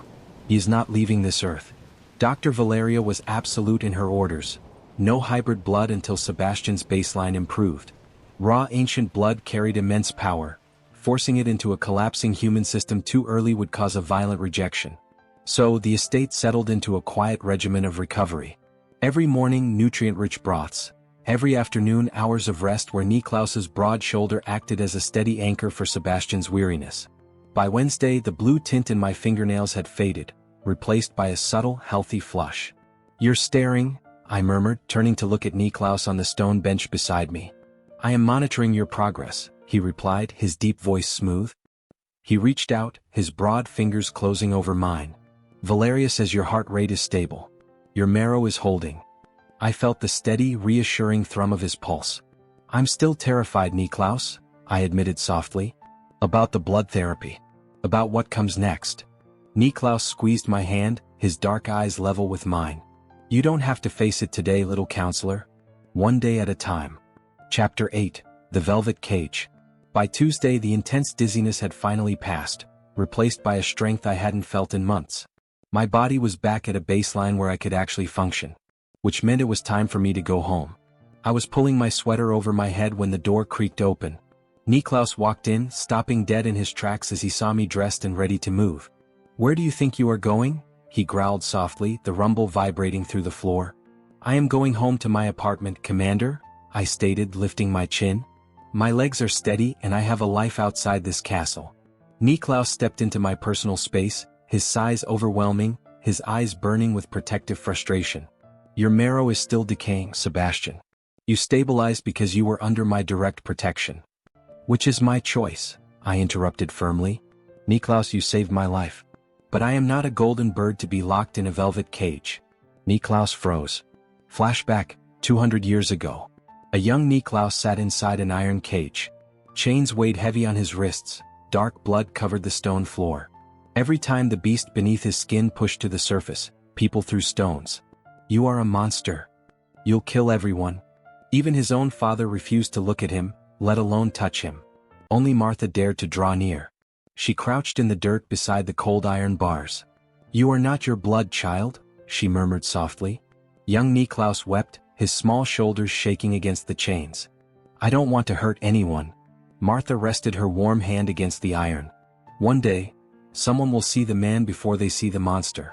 He is not leaving this earth. Dr. Valeria was absolute in her orders. No hybrid blood until Sebastian's baseline improved. Raw ancient blood carried immense power. Forcing it into a collapsing human system too early would cause a violent rejection. So, the estate settled into a quiet regimen of recovery. Every morning, nutrient-rich broths. Every afternoon, hours of rest where Niklaus's broad shoulder acted as a steady anchor for Sebastian's weariness. By Wednesday, the blue tint in my fingernails had faded, replaced by a subtle, healthy flush. You're staring, I murmured, turning to look at Niklaus on the stone bench beside me. I am monitoring your progress, he replied, his deep voice smooth. He reached out, his broad fingers closing over mine. Valeria says your heart rate is stable. Your marrow is holding. I felt the steady, reassuring thrum of his pulse. I'm still terrified, Niklaus, I admitted softly. About the blood therapy. About what comes next. Niklaus squeezed my hand, his dark eyes level with mine. You don't have to face it today, little counselor. One day at a time. Chapter 8, The Velvet Cage. By Tuesday, the intense dizziness had finally passed, replaced by a strength I hadn't felt in months. My body was back at a baseline where I could actually function. Which meant it was time for me to go home. I was pulling my sweater over my head when the door creaked open. Niklaus walked in, stopping dead in his tracks as he saw me dressed and ready to move. Where do you think you are going? He growled softly, the rumble vibrating through the floor. I am going home to my apartment, Commander, I stated, lifting my chin. My legs are steady and I have a life outside this castle. Niklaus stepped into my personal space, his size overwhelming, his eyes burning with protective frustration. Your marrow is still decaying, Sebastian. You stabilized because you were under my direct protection. Which is my choice, I interrupted firmly. Niklaus, you saved my life. But I am not a golden bird to be locked in a velvet cage. Niklaus froze. Flashback, 200 years ago. A young Niklaus sat inside an iron cage. Chains weighed heavy on his wrists, dark blood covered the stone floor. Every time the beast beneath his skin pushed to the surface, people threw stones. You are a monster. You'll kill everyone. Even his own father refused to look at him, let alone touch him. Only Martha dared to draw near. She crouched in the dirt beside the cold iron bars. You are not your blood, child, she murmured softly. Young Niklaus wept, his small shoulders shaking against the chains. I don't want to hurt anyone. Martha rested her warm hand against the iron. One day, someone will see the man before they see the monster.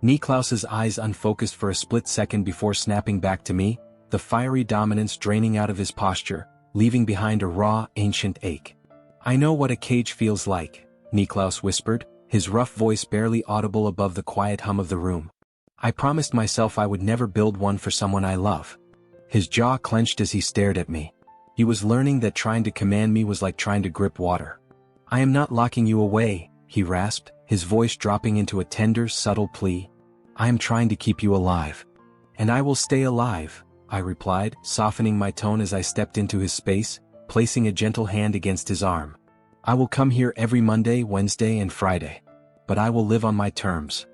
Niklaus's eyes unfocused for a split second before snapping back to me, the fiery dominance draining out of his posture, leaving behind a raw, ancient ache. I know what a cage feels like, Niklaus whispered, his rough voice barely audible above the quiet hum of the room. I promised myself I would never build one for someone I love. His jaw clenched as he stared at me. He was learning that trying to command me was like trying to grip water. I am not locking you away, he rasped, his voice dropping into a tender, subtle plea. I am trying to keep you alive. And I will stay alive, I replied, softening my tone as I stepped into his space, placing a gentle hand against his arm. I will come here every Monday, Wednesday, and Friday. But I will live on my terms.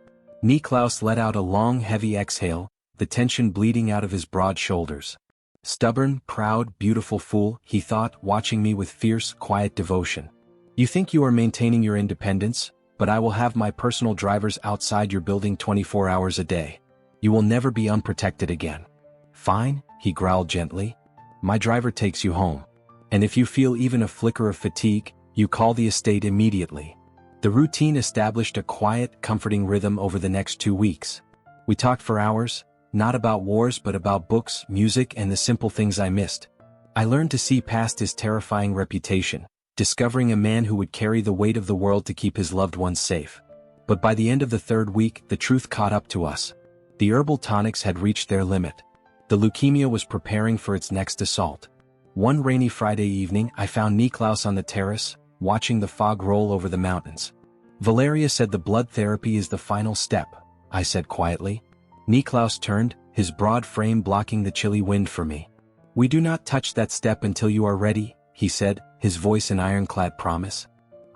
Niklaus let out a long, heavy exhale, the tension bleeding out of his broad shoulders. Stubborn, proud, beautiful fool, he thought, watching me with fierce, quiet devotion. You think you are maintaining your independence, but I will have my personal drivers outside your building 24 hours a day. You will never be unprotected again. Fine, he growled gently. My driver takes you home. And if you feel even a flicker of fatigue, you call the estate immediately. The routine established a quiet, comforting rhythm over the next 2 weeks. We talked for hours, not about wars but about books, music, and the simple things I missed. I learned to see past his terrifying reputation, discovering a man who would carry the weight of the world to keep his loved ones safe. But by the end of the 3rd week, the truth caught up to us. The herbal tonics had reached their limit. The leukemia was preparing for its next assault. One rainy Friday evening, I found Niklaus on the terrace, watching the fog roll over the mountains. Valeria said the blood therapy is the final step, I said quietly. Niklaus turned, his broad frame blocking the chilly wind for me. We do not touch that step until you are ready, he said, his voice an ironclad promise.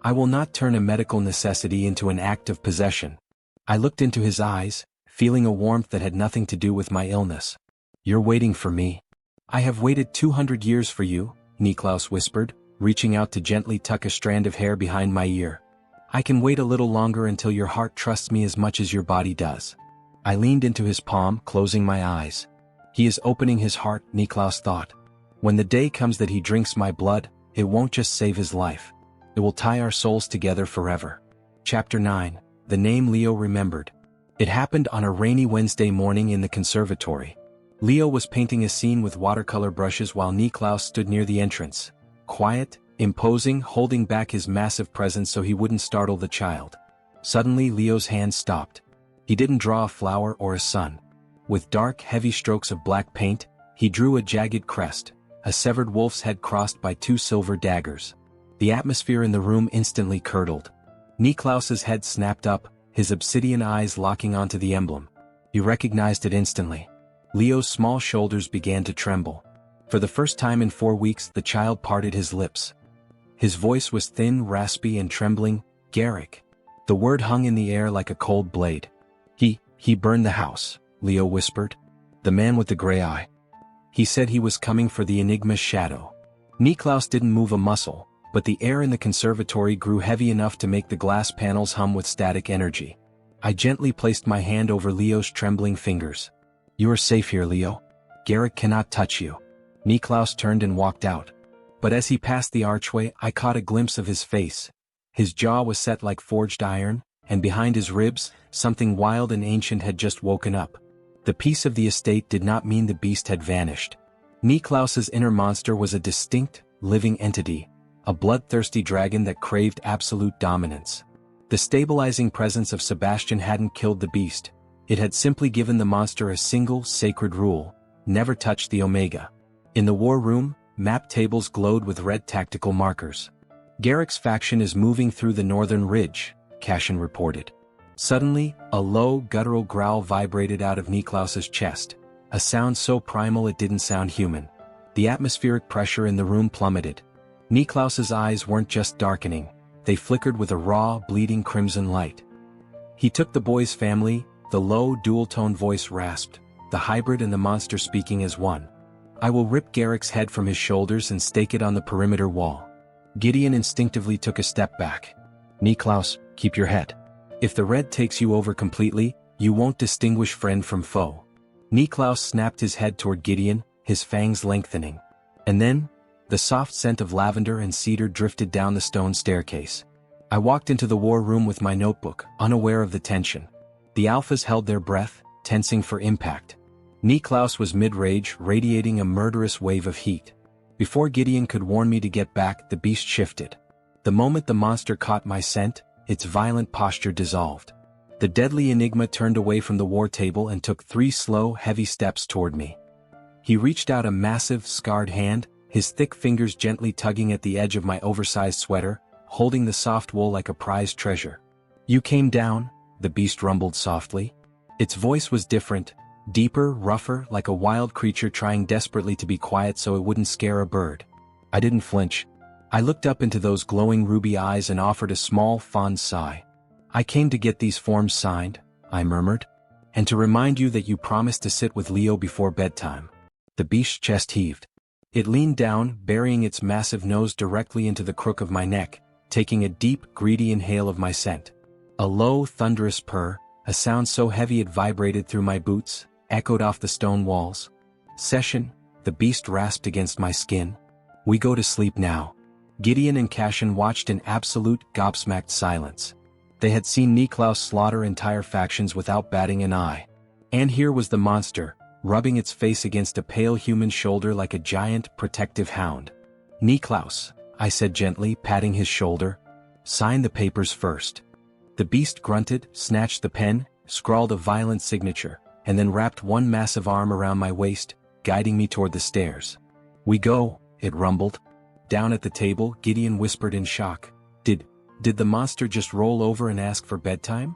I will not turn a medical necessity into an act of possession. I looked into his eyes, feeling a warmth that had nothing to do with my illness. You're waiting for me. I have waited 200 years for you, Niklaus whispered, reaching out to gently tuck a strand of hair behind my ear. I can wait a little longer until your heart trusts me as much as your body does. I leaned into his palm, closing my eyes. He is opening his heart, Niklaus thought. When the day comes that he drinks my blood, it won't just save his life. It will tie our souls together forever. Chapter 9. The name Leo remembered. It happened on a rainy Wednesday morning in the conservatory. Leo was painting a scene with watercolor brushes while Niklaus stood near the entrance. Quiet, imposing, holding back his massive presence so he wouldn't startle the child. Suddenly Leo's hand stopped. He didn't draw a flower or a sun. With dark, heavy strokes of black paint, he drew a jagged crest, a severed wolf's head crossed by 2 silver daggers. The atmosphere in the room instantly curdled. Niklaus's head snapped up, his obsidian eyes locking onto the emblem. He recognized it instantly. Leo's small shoulders began to tremble. For the first time in 4 weeks, the child parted his lips. His voice was thin, raspy, and trembling. Garrick. The word hung in the air like a cold blade. He burned the house, Leo whispered. The man with the gray eye. He said he was coming for the Enigma's shadow. Niklaus didn't move a muscle, but the air in the conservatory grew heavy enough to make the glass panels hum with static energy. I gently placed my hand over Leo's trembling fingers. You are safe here, Leo. Garrick cannot touch you. Niklaus turned and walked out. But as he passed the archway, I caught a glimpse of his face. His jaw was set like forged iron, and behind his ribs, something wild and ancient had just woken up. The peace of the estate did not mean the beast had vanished. Niklaus's inner monster was a distinct, living entity, a bloodthirsty dragon that craved absolute dominance. The stabilizing presence of Sebastian hadn't killed the beast, it had simply given the monster a single, sacred rule: never touch the Omega. In the war room, map tables glowed with red tactical markers. Garrick's faction is moving through the northern ridge, Cashin reported. Suddenly, a low, guttural growl vibrated out of Niklaus's chest, a sound so primal it didn't sound human. The atmospheric pressure in the room plummeted. Niklaus's eyes weren't just darkening, they flickered with a raw, bleeding crimson light. He took the boy's family, the low, dual-tone voice rasped, the hybrid and the monster speaking as one. I will rip Garrick's head from his shoulders and stake it on the perimeter wall. Gideon instinctively took a step back. Niklaus, keep your head. If the red takes you over completely, you won't distinguish friend from foe. Niklaus snapped his head toward Gideon, his fangs lengthening. And then, the soft scent of lavender and cedar drifted down the stone staircase. I walked into the war room with my notebook, unaware of the tension. The alphas held their breath, tensing for impact. Niklaus was mid-rage, radiating a murderous wave of heat. Before Gideon could warn me to get back, the beast shifted. The moment the monster caught my scent, its violent posture dissolved. The deadly Enigma turned away from the war table and took 3 slow, heavy steps toward me. He reached out a massive, scarred hand, his thick fingers gently tugging at the edge of my oversized sweater, holding the soft wool like a prized treasure. You came down, the beast rumbled softly. Its voice was different, deeper, rougher, like a wild creature trying desperately to be quiet so it wouldn't scare a bird. I didn't flinch. I looked up into those glowing ruby eyes and offered a small, fond sigh. I came to get these forms signed, I murmured, and to remind you that you promised to sit with Leo before bedtime. The beast's chest heaved. It leaned down, burying its massive nose directly into the crook of my neck, taking a deep, greedy inhale of my scent. A low, thunderous purr, a sound so heavy it vibrated through my boots, echoed off the stone walls. Session, the beast rasped against my skin. We go to sleep now. Gideon and Cashin watched in absolute, gobsmacked silence. They had seen Niklaus slaughter entire factions without batting an eye. And here was the monster, rubbing its face against a pale human shoulder like a giant, protective hound. Niklaus, I said gently, patting his shoulder. Sign the papers first. The beast grunted, snatched the pen, scrawled a violent signature, and then wrapped one massive arm around my waist, guiding me toward the stairs. We go, it rumbled. Down at the table, Gideon whispered in shock. Did the monster just roll over and ask for bedtime?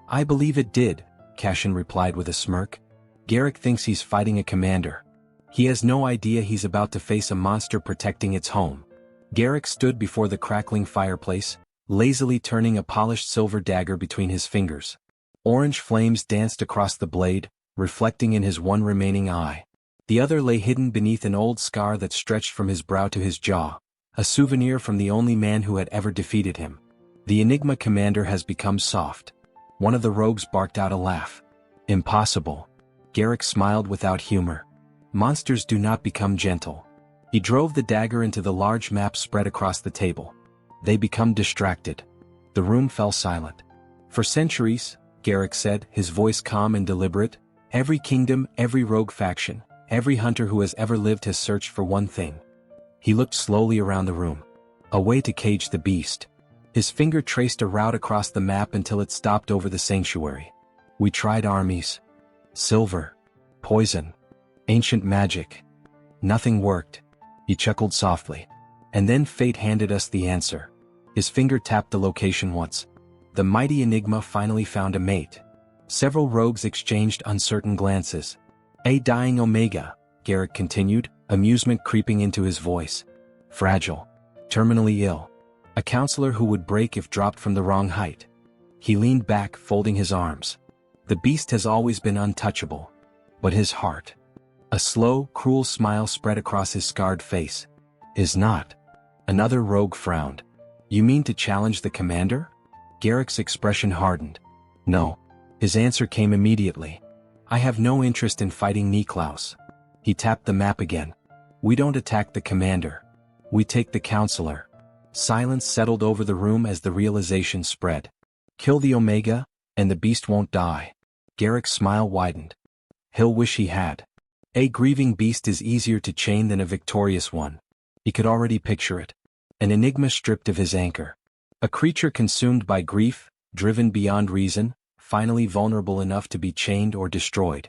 I believe it did, Cashin replied with a smirk. Garrick thinks he's fighting a commander. He has no idea he's about to face a monster protecting its home. Garrick stood before the crackling fireplace, lazily turning a polished silver dagger between his fingers. Orange flames danced across the blade, reflecting in his one remaining eye. The other lay hidden beneath an old scar that stretched from his brow to his jaw, a souvenir from the only man who had ever defeated him. The Enigma commander has become soft. One of the rogues barked out a laugh. Impossible. Garrick smiled without humor. Monsters do not become gentle. He drove the dagger into the large map spread across the table. They become distracted. The room fell silent. For centuries, Garrick said, his voice calm and deliberate, every kingdom, every rogue faction, every hunter who has ever lived has searched for one thing. He looked slowly around the room. A way to cage the beast. His finger traced a route across the map until it stopped over the sanctuary. We tried armies. Silver. Poison. Ancient magic. Nothing worked. He chuckled softly. And then fate handed us the answer. His finger tapped the location once. The mighty Enigma finally found a mate. Several rogues exchanged uncertain glances. A dying Omega, Garrick continued, amusement creeping into his voice. Fragile. Terminally ill. A counselor who would break if dropped from the wrong height. He leaned back, folding his arms. The beast has always been untouchable. But his heart. A slow, cruel smile spread across his scarred face. Is not. Another rogue frowned. You mean to challenge the commander? Garrick's expression hardened. No. His answer came immediately. I have no interest in fighting Niklaus. He tapped the map again. We don't attack the commander. We take the counselor. Silence settled over the room as the realization spread. Kill the Omega, and the beast won't die. Garrick's smile widened. He'll wish he had. A grieving beast is easier to chain than a victorious one. He could already picture it. An enigma stripped of his anchor. A creature consumed by grief, driven beyond reason, finally vulnerable enough to be chained or destroyed.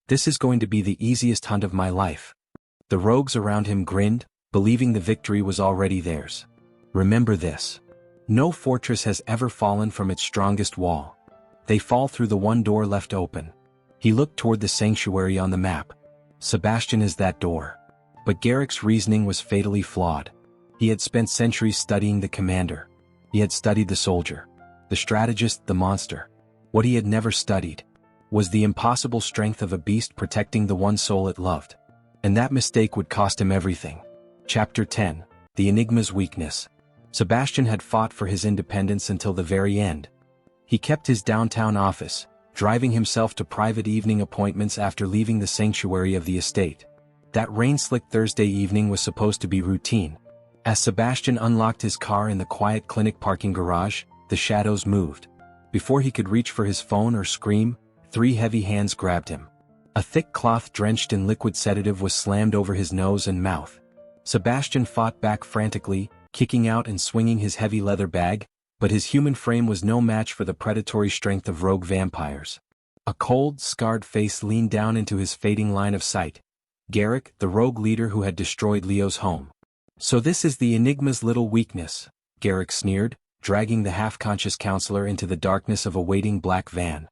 This is going to be the easiest hunt of my life. The rogues around him grinned, believing the victory was already theirs. Remember this. No fortress has ever fallen from its strongest wall. They fall through the one door left open. He looked toward the sanctuary on the map. Sebastian is that door. But Garrick's reasoning was fatally flawed. He had spent centuries studying the commander. He had studied the soldier, the strategist, the monster. What he had never studied was the impossible strength of a beast protecting the one soul it loved. And that mistake would cost him everything. Chapter 10. The Enigma's Weakness. Sebastian had fought for his independence until the very end. He kept his downtown office, driving himself to private evening appointments after leaving the sanctuary of the estate. That rain-slicked Thursday evening was supposed to be routine. As Sebastian unlocked his car in the quiet clinic parking garage, the shadows moved. Before he could reach for his phone or scream, 3 heavy hands grabbed him. A thick cloth drenched in liquid sedative was slammed over his nose and mouth. Sebastian fought back frantically, kicking out and swinging his heavy leather bag, but his human frame was no match for the predatory strength of rogue vampires. A cold, scarred face leaned down into his fading line of sight. Garrick, the rogue leader who had destroyed Leo's home. So this is the Enigma's little weakness, Garrick sneered, dragging the half-conscious counselor into the darkness of a waiting black van.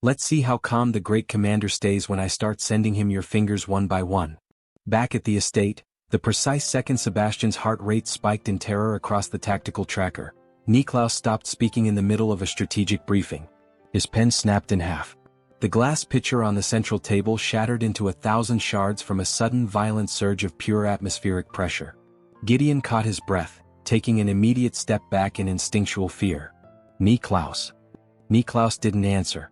Let's see how calm the great commander stays when I start sending him your fingers one by one. Back at the estate, the precise second Sebastian's heart rate spiked in terror across the tactical tracker, Niklaus stopped speaking in the middle of a strategic briefing. His pen snapped in half. The glass pitcher on the central table shattered into 1,000 shards from a sudden violent surge of pure atmospheric pressure. Gideon caught his breath, taking an immediate step back in instinctual fear. Niklaus. Niklaus didn't answer.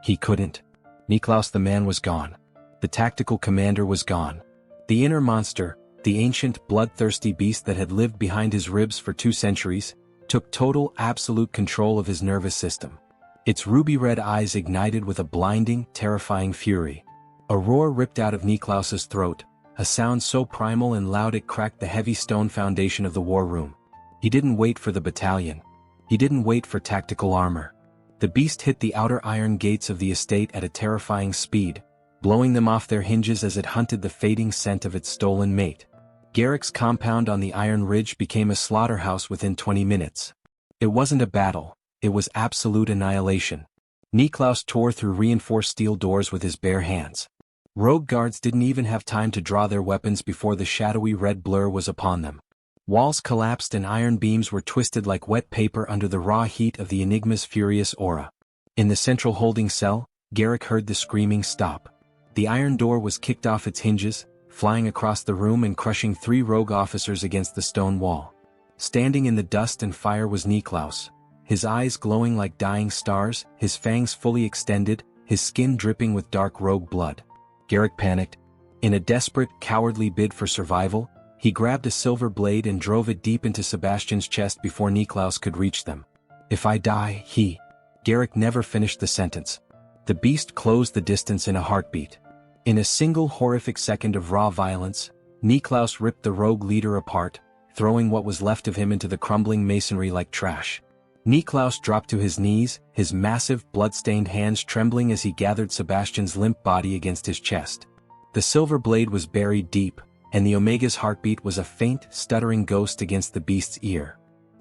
He couldn't. Niklaus the man was gone. The tactical commander was gone. The inner monster, the ancient, bloodthirsty beast that had lived behind his ribs for 2 centuries, took total, absolute control of his nervous system. Its ruby-red eyes ignited with a blinding, terrifying fury. A roar ripped out of Niklaus's throat, a sound so primal and loud it cracked the heavy stone foundation of the war room. He didn't wait for the battalion. He didn't wait for tactical armor. The beast hit the outer iron gates of the estate at a terrifying speed, blowing them off their hinges as it hunted the fading scent of its stolen mate. Garrick's compound on the Iron Ridge became a slaughterhouse within 20 minutes. It wasn't a battle, it was absolute annihilation. Niklaus tore through reinforced steel doors with his bare hands. Rogue guards didn't even have time to draw their weapons before the shadowy red blur was upon them. Walls collapsed and iron beams were twisted like wet paper under the raw heat of the Enigma's furious aura. In the central holding cell, Garrick heard the screaming stop. The iron door was kicked off its hinges, flying across the room and crushing 3 rogue officers against the stone wall. Standing in the dust and fire was Niklaus, his eyes glowing like dying stars, his fangs fully extended, his skin dripping with dark rogue blood. Garrick panicked. In a desperate, cowardly bid for survival, he grabbed a silver blade and drove it deep into Sebastian's chest before Niklaus could reach them. If I die, he... Garrick never finished the sentence. The beast closed the distance in a heartbeat. In a single horrific second of raw violence, Niklaus ripped the rogue leader apart, throwing what was left of him into the crumbling masonry like trash. Niklaus dropped to his knees, his massive, blood-stained hands trembling as he gathered Sebastian's limp body against his chest. The silver blade was buried deep, and the Omega's heartbeat was a faint, stuttering ghost against the beast's ear.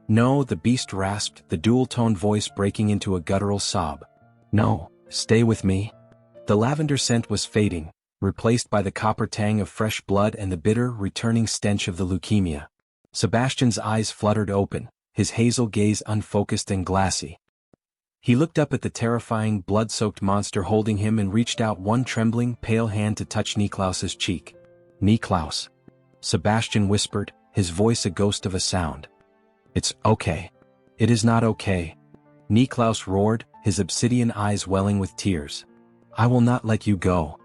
No, the beast rasped, the dual-toned voice breaking into a guttural sob. No, stay with me. The lavender scent was fading, replaced by the copper tang of fresh blood and the bitter, returning stench of the leukemia. Sebastian's eyes fluttered open, his hazel gaze unfocused and glassy. He looked up at the terrifying, blood-soaked monster holding him and reached out one trembling, pale hand to touch Niklaus's cheek. Niklaus. Sebastian whispered, his voice a ghost of a sound. It's okay. It is not okay. Niklaus roared, his obsidian eyes welling with tears. I will not let you go.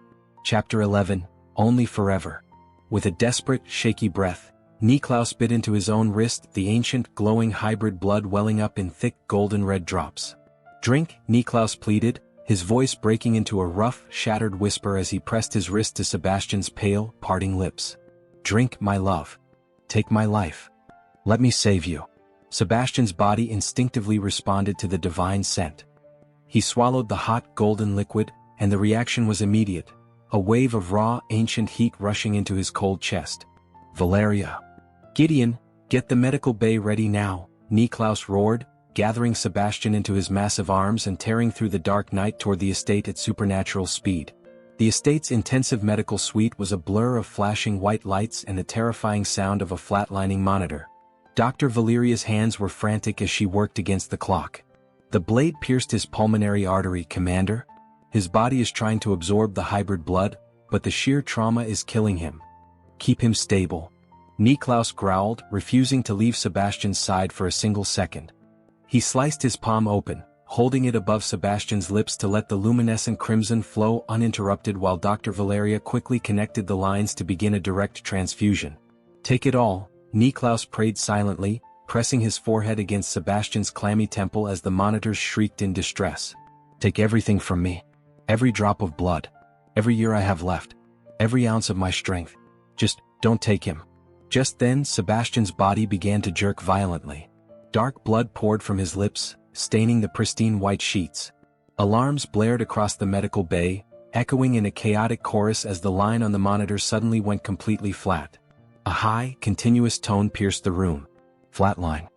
Chapter 11, Only Forever. With a desperate, shaky breath, Niklaus bit into his own wrist, the ancient, glowing hybrid blood welling up in thick, golden-red drops. Drink, Niklaus pleaded, his voice breaking into a rough, shattered whisper as he pressed his wrist to Sebastian's pale, parting lips. Drink, my love. Take my life. Let me save you. Sebastian's body instinctively responded to the divine scent. He swallowed the hot, golden liquid, and the reaction was immediate, a wave of raw, ancient heat rushing into his cold chest. Valeria. Gideon, get the medical bay ready now, Niklaus roared, gathering Sebastian into his massive arms and tearing through the dark night toward the estate at supernatural speed. The estate's intensive medical suite was a blur of flashing white lights and the terrifying sound of a flatlining monitor. Dr. Valeria's hands were frantic as she worked against the clock. The blade pierced his pulmonary artery, Commander. His body is trying to absorb the hybrid blood, but the sheer trauma is killing him. Keep him stable. Niklaus growled, refusing to leave Sebastian's side for a single second. He sliced his palm open, holding it above Sebastian's lips to let the luminescent crimson flow uninterrupted while Dr. Valeria quickly connected the lines to begin a direct transfusion. Take it all, Niklaus prayed silently, pressing his forehead against Sebastian's clammy temple as the monitors shrieked in distress. Take everything from me. Every drop of blood. Every year I have left. Every ounce of my strength. Just don't take him. Just then, Sebastian's body began to jerk violently. Dark blood poured from his lips, staining the pristine white sheets. Alarms blared across the medical bay, echoing in a chaotic chorus as the line on the monitor suddenly went completely flat. A high, continuous tone pierced the room. Flatline.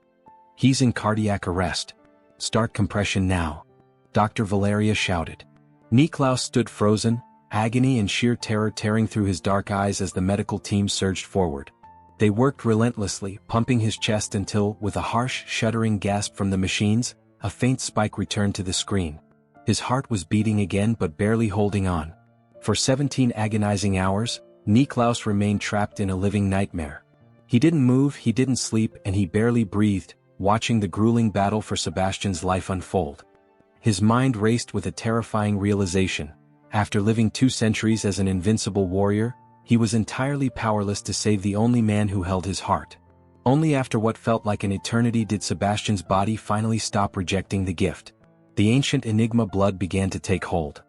He's in cardiac arrest. Start compression now. Dr. Valeria shouted. Niklaus stood frozen, agony and sheer terror tearing through his dark eyes as the medical team surged forward. They worked relentlessly, pumping his chest until, with a harsh, shuddering gasp from the machines, a faint spike returned to the screen. His heart was beating again but barely holding on. For 17 agonizing hours, Niklaus remained trapped in a living nightmare. He didn't move, he didn't sleep, and he barely breathed, watching the grueling battle for Sebastian's life unfold. His mind raced with a terrifying realization. After living 2 centuries as an invincible warrior, he was entirely powerless to save the only man who held his heart. Only after what felt like an eternity did Sebastian's body finally stop rejecting the gift. The ancient Enigma blood began to take hold.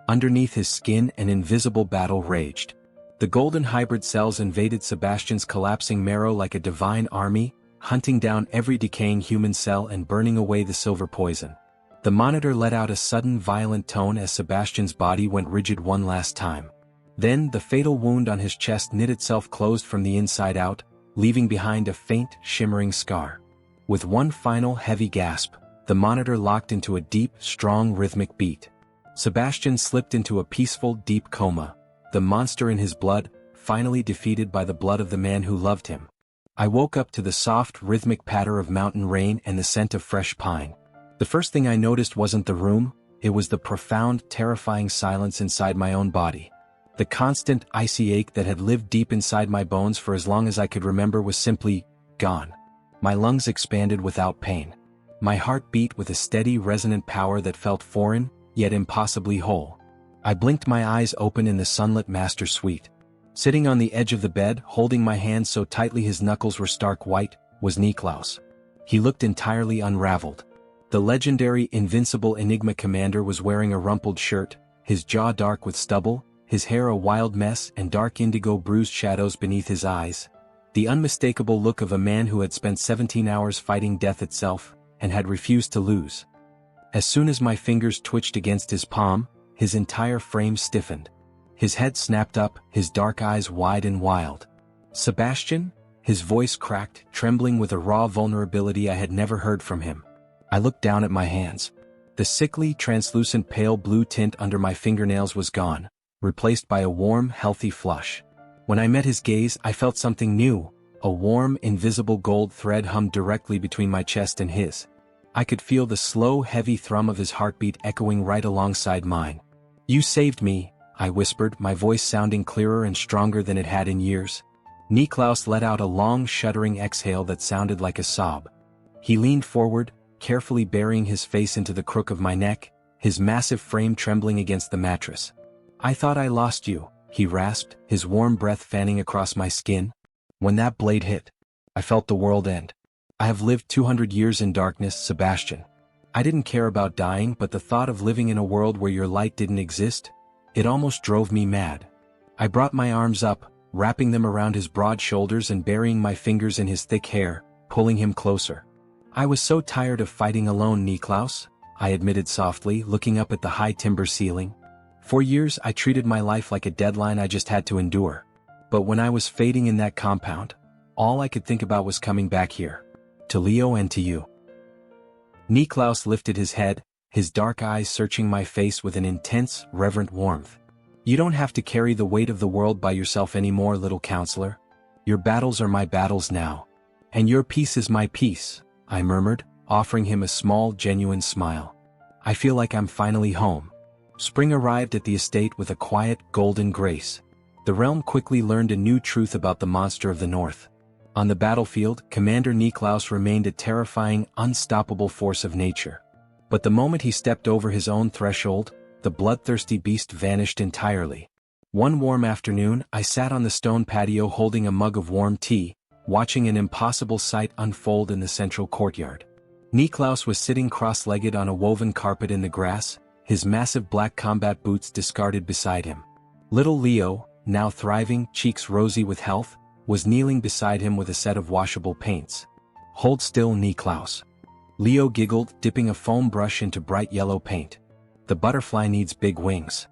Underneath his skin, an invisible battle raged. The golden hybrid cells invaded Sebastian's collapsing marrow like a divine army, hunting down every decaying human cell and burning away the silver poison. The monitor let out a sudden violent tone as Sebastian's body went rigid one last time. Then the fatal wound on his chest knit itself closed from the inside out, leaving behind a faint, shimmering scar. With one final heavy gasp, the monitor locked into a deep, strong rhythmic beat. Sebastian slipped into a peaceful, deep coma, the monster in his blood, finally defeated by the blood of the man who loved him. I woke up to the soft, rhythmic patter of mountain rain and the scent of fresh pine. The first thing I noticed wasn't the room, it was the profound, terrifying silence inside my own body. The constant, icy ache that had lived deep inside my bones for as long as I could remember was simply gone. My lungs expanded without pain. My heart beat with a steady, resonant power that felt foreign, yet impossibly whole. I blinked my eyes open in the sunlit master suite. Sitting on the edge of the bed, holding my hand so tightly his knuckles were stark white, was Niklaus. He looked entirely unraveled. The legendary, invincible Enigma commander was wearing a rumpled shirt, his jaw dark with stubble, his hair a wild mess and dark indigo bruised shadows beneath his eyes. The unmistakable look of a man who had spent 17 hours fighting death itself, and had refused to lose. As soon as my fingers twitched against his palm, his entire frame stiffened. His head snapped up, his dark eyes wide and wild. Sebastian? His voice cracked, trembling with a raw vulnerability I had never heard from him. I looked down at my hands. The sickly, translucent pale blue tint under my fingernails was gone, replaced by a warm, healthy flush. When I met his gaze, I felt something new. A warm, invisible gold thread hummed directly between my chest and his. I could feel the slow, heavy thrum of his heartbeat echoing right alongside mine. "You saved me," I whispered, my voice sounding clearer and stronger than it had in years. Niklaus let out a long, shuddering exhale that sounded like a sob. He leaned forward, carefully burying his face into the crook of my neck, his massive frame trembling against the mattress. "I thought I lost you," he rasped, his warm breath fanning across my skin. "When that blade hit, I felt the world end. I have lived 200 years in darkness, Sebastian. I didn't care about dying, but the thought of living in a world where your light didn't exist, it almost drove me mad." I brought my arms up, wrapping them around his broad shoulders and burying my fingers in his thick hair, pulling him closer. I was so tired of fighting alone, Niklaus, I admitted softly, looking up at the high timber ceiling. For years I treated my life like a deadline I just had to endure. But when I was fading in that compound, all I could think about was coming back here. To Leo and to you. Niklaus lifted his head, his dark eyes searching my face with an intense, reverent warmth. You don't have to carry the weight of the world by yourself anymore, little counselor. Your battles are my battles now. And your peace is my peace, I murmured, offering him a small, genuine smile. I feel like I'm finally home. Spring arrived at the estate with a quiet, golden grace. The realm quickly learned a new truth about the monster of the north. On the battlefield, Commander Niklaus remained a terrifying, unstoppable force of nature. But the moment he stepped over his own threshold, the bloodthirsty beast vanished entirely. One warm afternoon, I sat on the stone patio holding a mug of warm tea, watching an impossible sight unfold in the central courtyard. Niklaus was sitting cross-legged on a woven carpet in the grass, his massive black combat boots discarded beside him. Little Leo, now thriving, cheeks rosy with health, was kneeling beside him with a set of washable paints. Hold still, Niklaus. Leo giggled, dipping a foam brush into bright yellow paint. The butterfly needs big wings.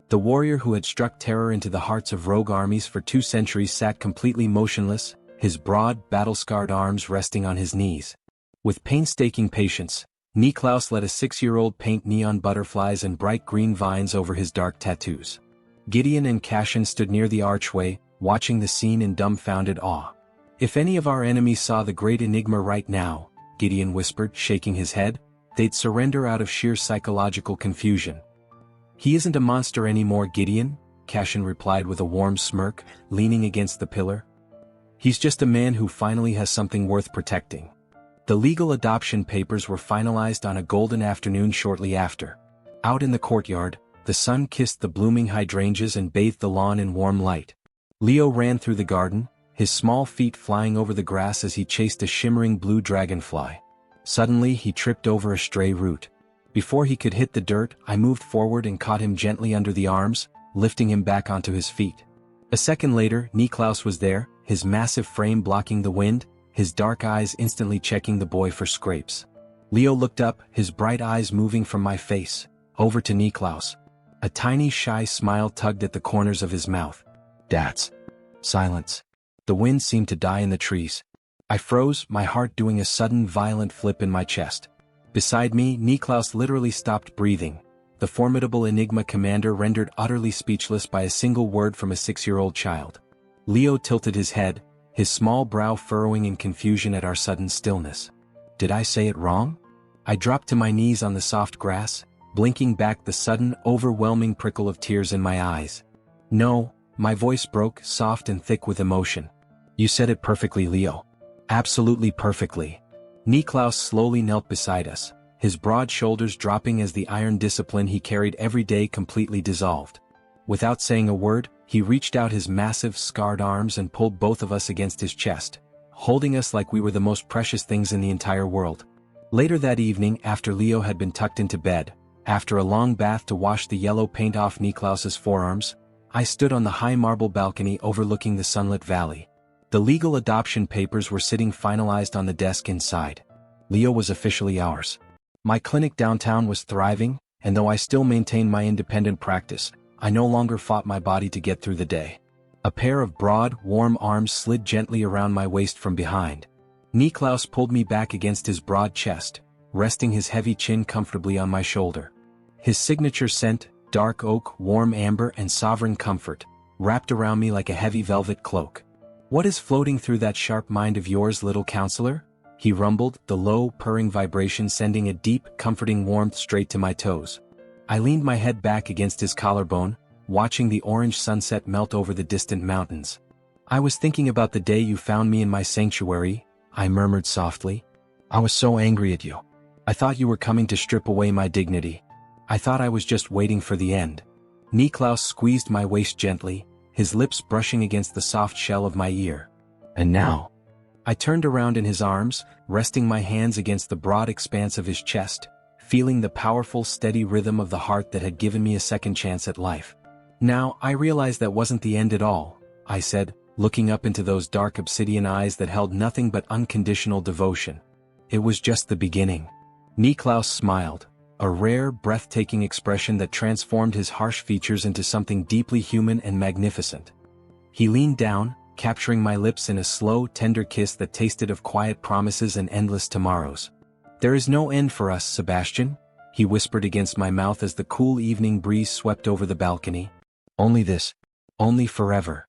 The warrior who had struck terror into the hearts of rogue armies for 2 centuries sat completely motionless, his broad, battle-scarred arms resting on his knees. With painstaking patience, Niklaus let a 6-year-old paint neon butterflies and bright green vines over his dark tattoos. Gideon and Cassian stood near the archway, watching the scene in dumbfounded awe. If any of our enemies saw the great Enigma right now, Gideon whispered, shaking his head, they'd surrender out of sheer psychological confusion. He isn't a monster anymore, Gideon, Cassian replied with a warm smirk, leaning against the pillar. He's just a man who finally has something worth protecting. The legal adoption papers were finalized on a golden afternoon shortly after. Out in the courtyard, the sun kissed the blooming hydrangeas and bathed the lawn in warm light. Leo ran through the garden, his small feet flying over the grass as he chased a shimmering blue dragonfly. Suddenly he tripped over a stray root. Before he could hit the dirt, I moved forward and caught him gently under the arms, lifting him back onto his feet. A second later, Niklaus was there, his massive frame blocking the wind, his dark eyes instantly checking the boy for scrapes. Leo looked up, his bright eyes moving from my face, over to Niklaus. A tiny shy smile tugged at the corners of his mouth. That's silence. The wind seemed to die in the trees. I froze, my heart doing a sudden violent flip in my chest. Beside me, Niklaus literally stopped breathing, the formidable Enigma commander rendered utterly speechless by a single word from a 6-year-old child. Leo tilted his head, his small brow furrowing in confusion at our sudden stillness. Did I say it wrong? I dropped to my knees on the soft grass, blinking back the sudden, overwhelming prickle of tears in my eyes. No, my voice broke, soft and thick with emotion. You said it perfectly, Leo. Absolutely perfectly. Niklaus slowly knelt beside us, his broad shoulders dropping as the iron discipline he carried every day completely dissolved. Without saying a word, he reached out his massive, scarred arms and pulled both of us against his chest, holding us like we were the most precious things in the entire world. Later that evening, after Leo had been tucked into bed, after a long bath to wash the yellow paint off Niklaus's forearms, I stood on the high marble balcony overlooking the sunlit valley. The legal adoption papers were sitting finalized on the desk inside. Leo was officially ours. My clinic downtown was thriving, and though I still maintained my independent practice, I no longer fought my body to get through the day. A pair of broad, warm arms slid gently around my waist from behind. Niklaus pulled me back against his broad chest, resting his heavy chin comfortably on my shoulder. His signature scent, dark oak, warm amber and sovereign comfort, wrapped around me like a heavy velvet cloak. What is floating through that sharp mind of yours, little counselor? He rumbled, the low, purring vibration sending a deep, comforting warmth straight to my toes. I leaned my head back against his collarbone, watching the orange sunset melt over the distant mountains. I was thinking about the day you found me in my sanctuary, I murmured softly. I was so angry at you. I thought you were coming to strip away my dignity. I thought I was just waiting for the end. Niklaus squeezed my waist gently, his lips brushing against the soft shell of my ear. And now? I turned around in his arms, resting my hands against the broad expanse of his chest, feeling the powerful, steady rhythm of the heart that had given me a second chance at life. Now, I realized that wasn't the end at all, I said, looking up into those dark obsidian eyes that held nothing but unconditional devotion. It was just the beginning. Niklaus smiled, a rare, breathtaking expression that transformed his harsh features into something deeply human and magnificent. He leaned down, capturing my lips in a slow, tender kiss that tasted of quiet promises and endless tomorrows. "There is no end for us, Sebastian," he whispered against my mouth as the cool evening breeze swept over the balcony. "Only this. Only forever."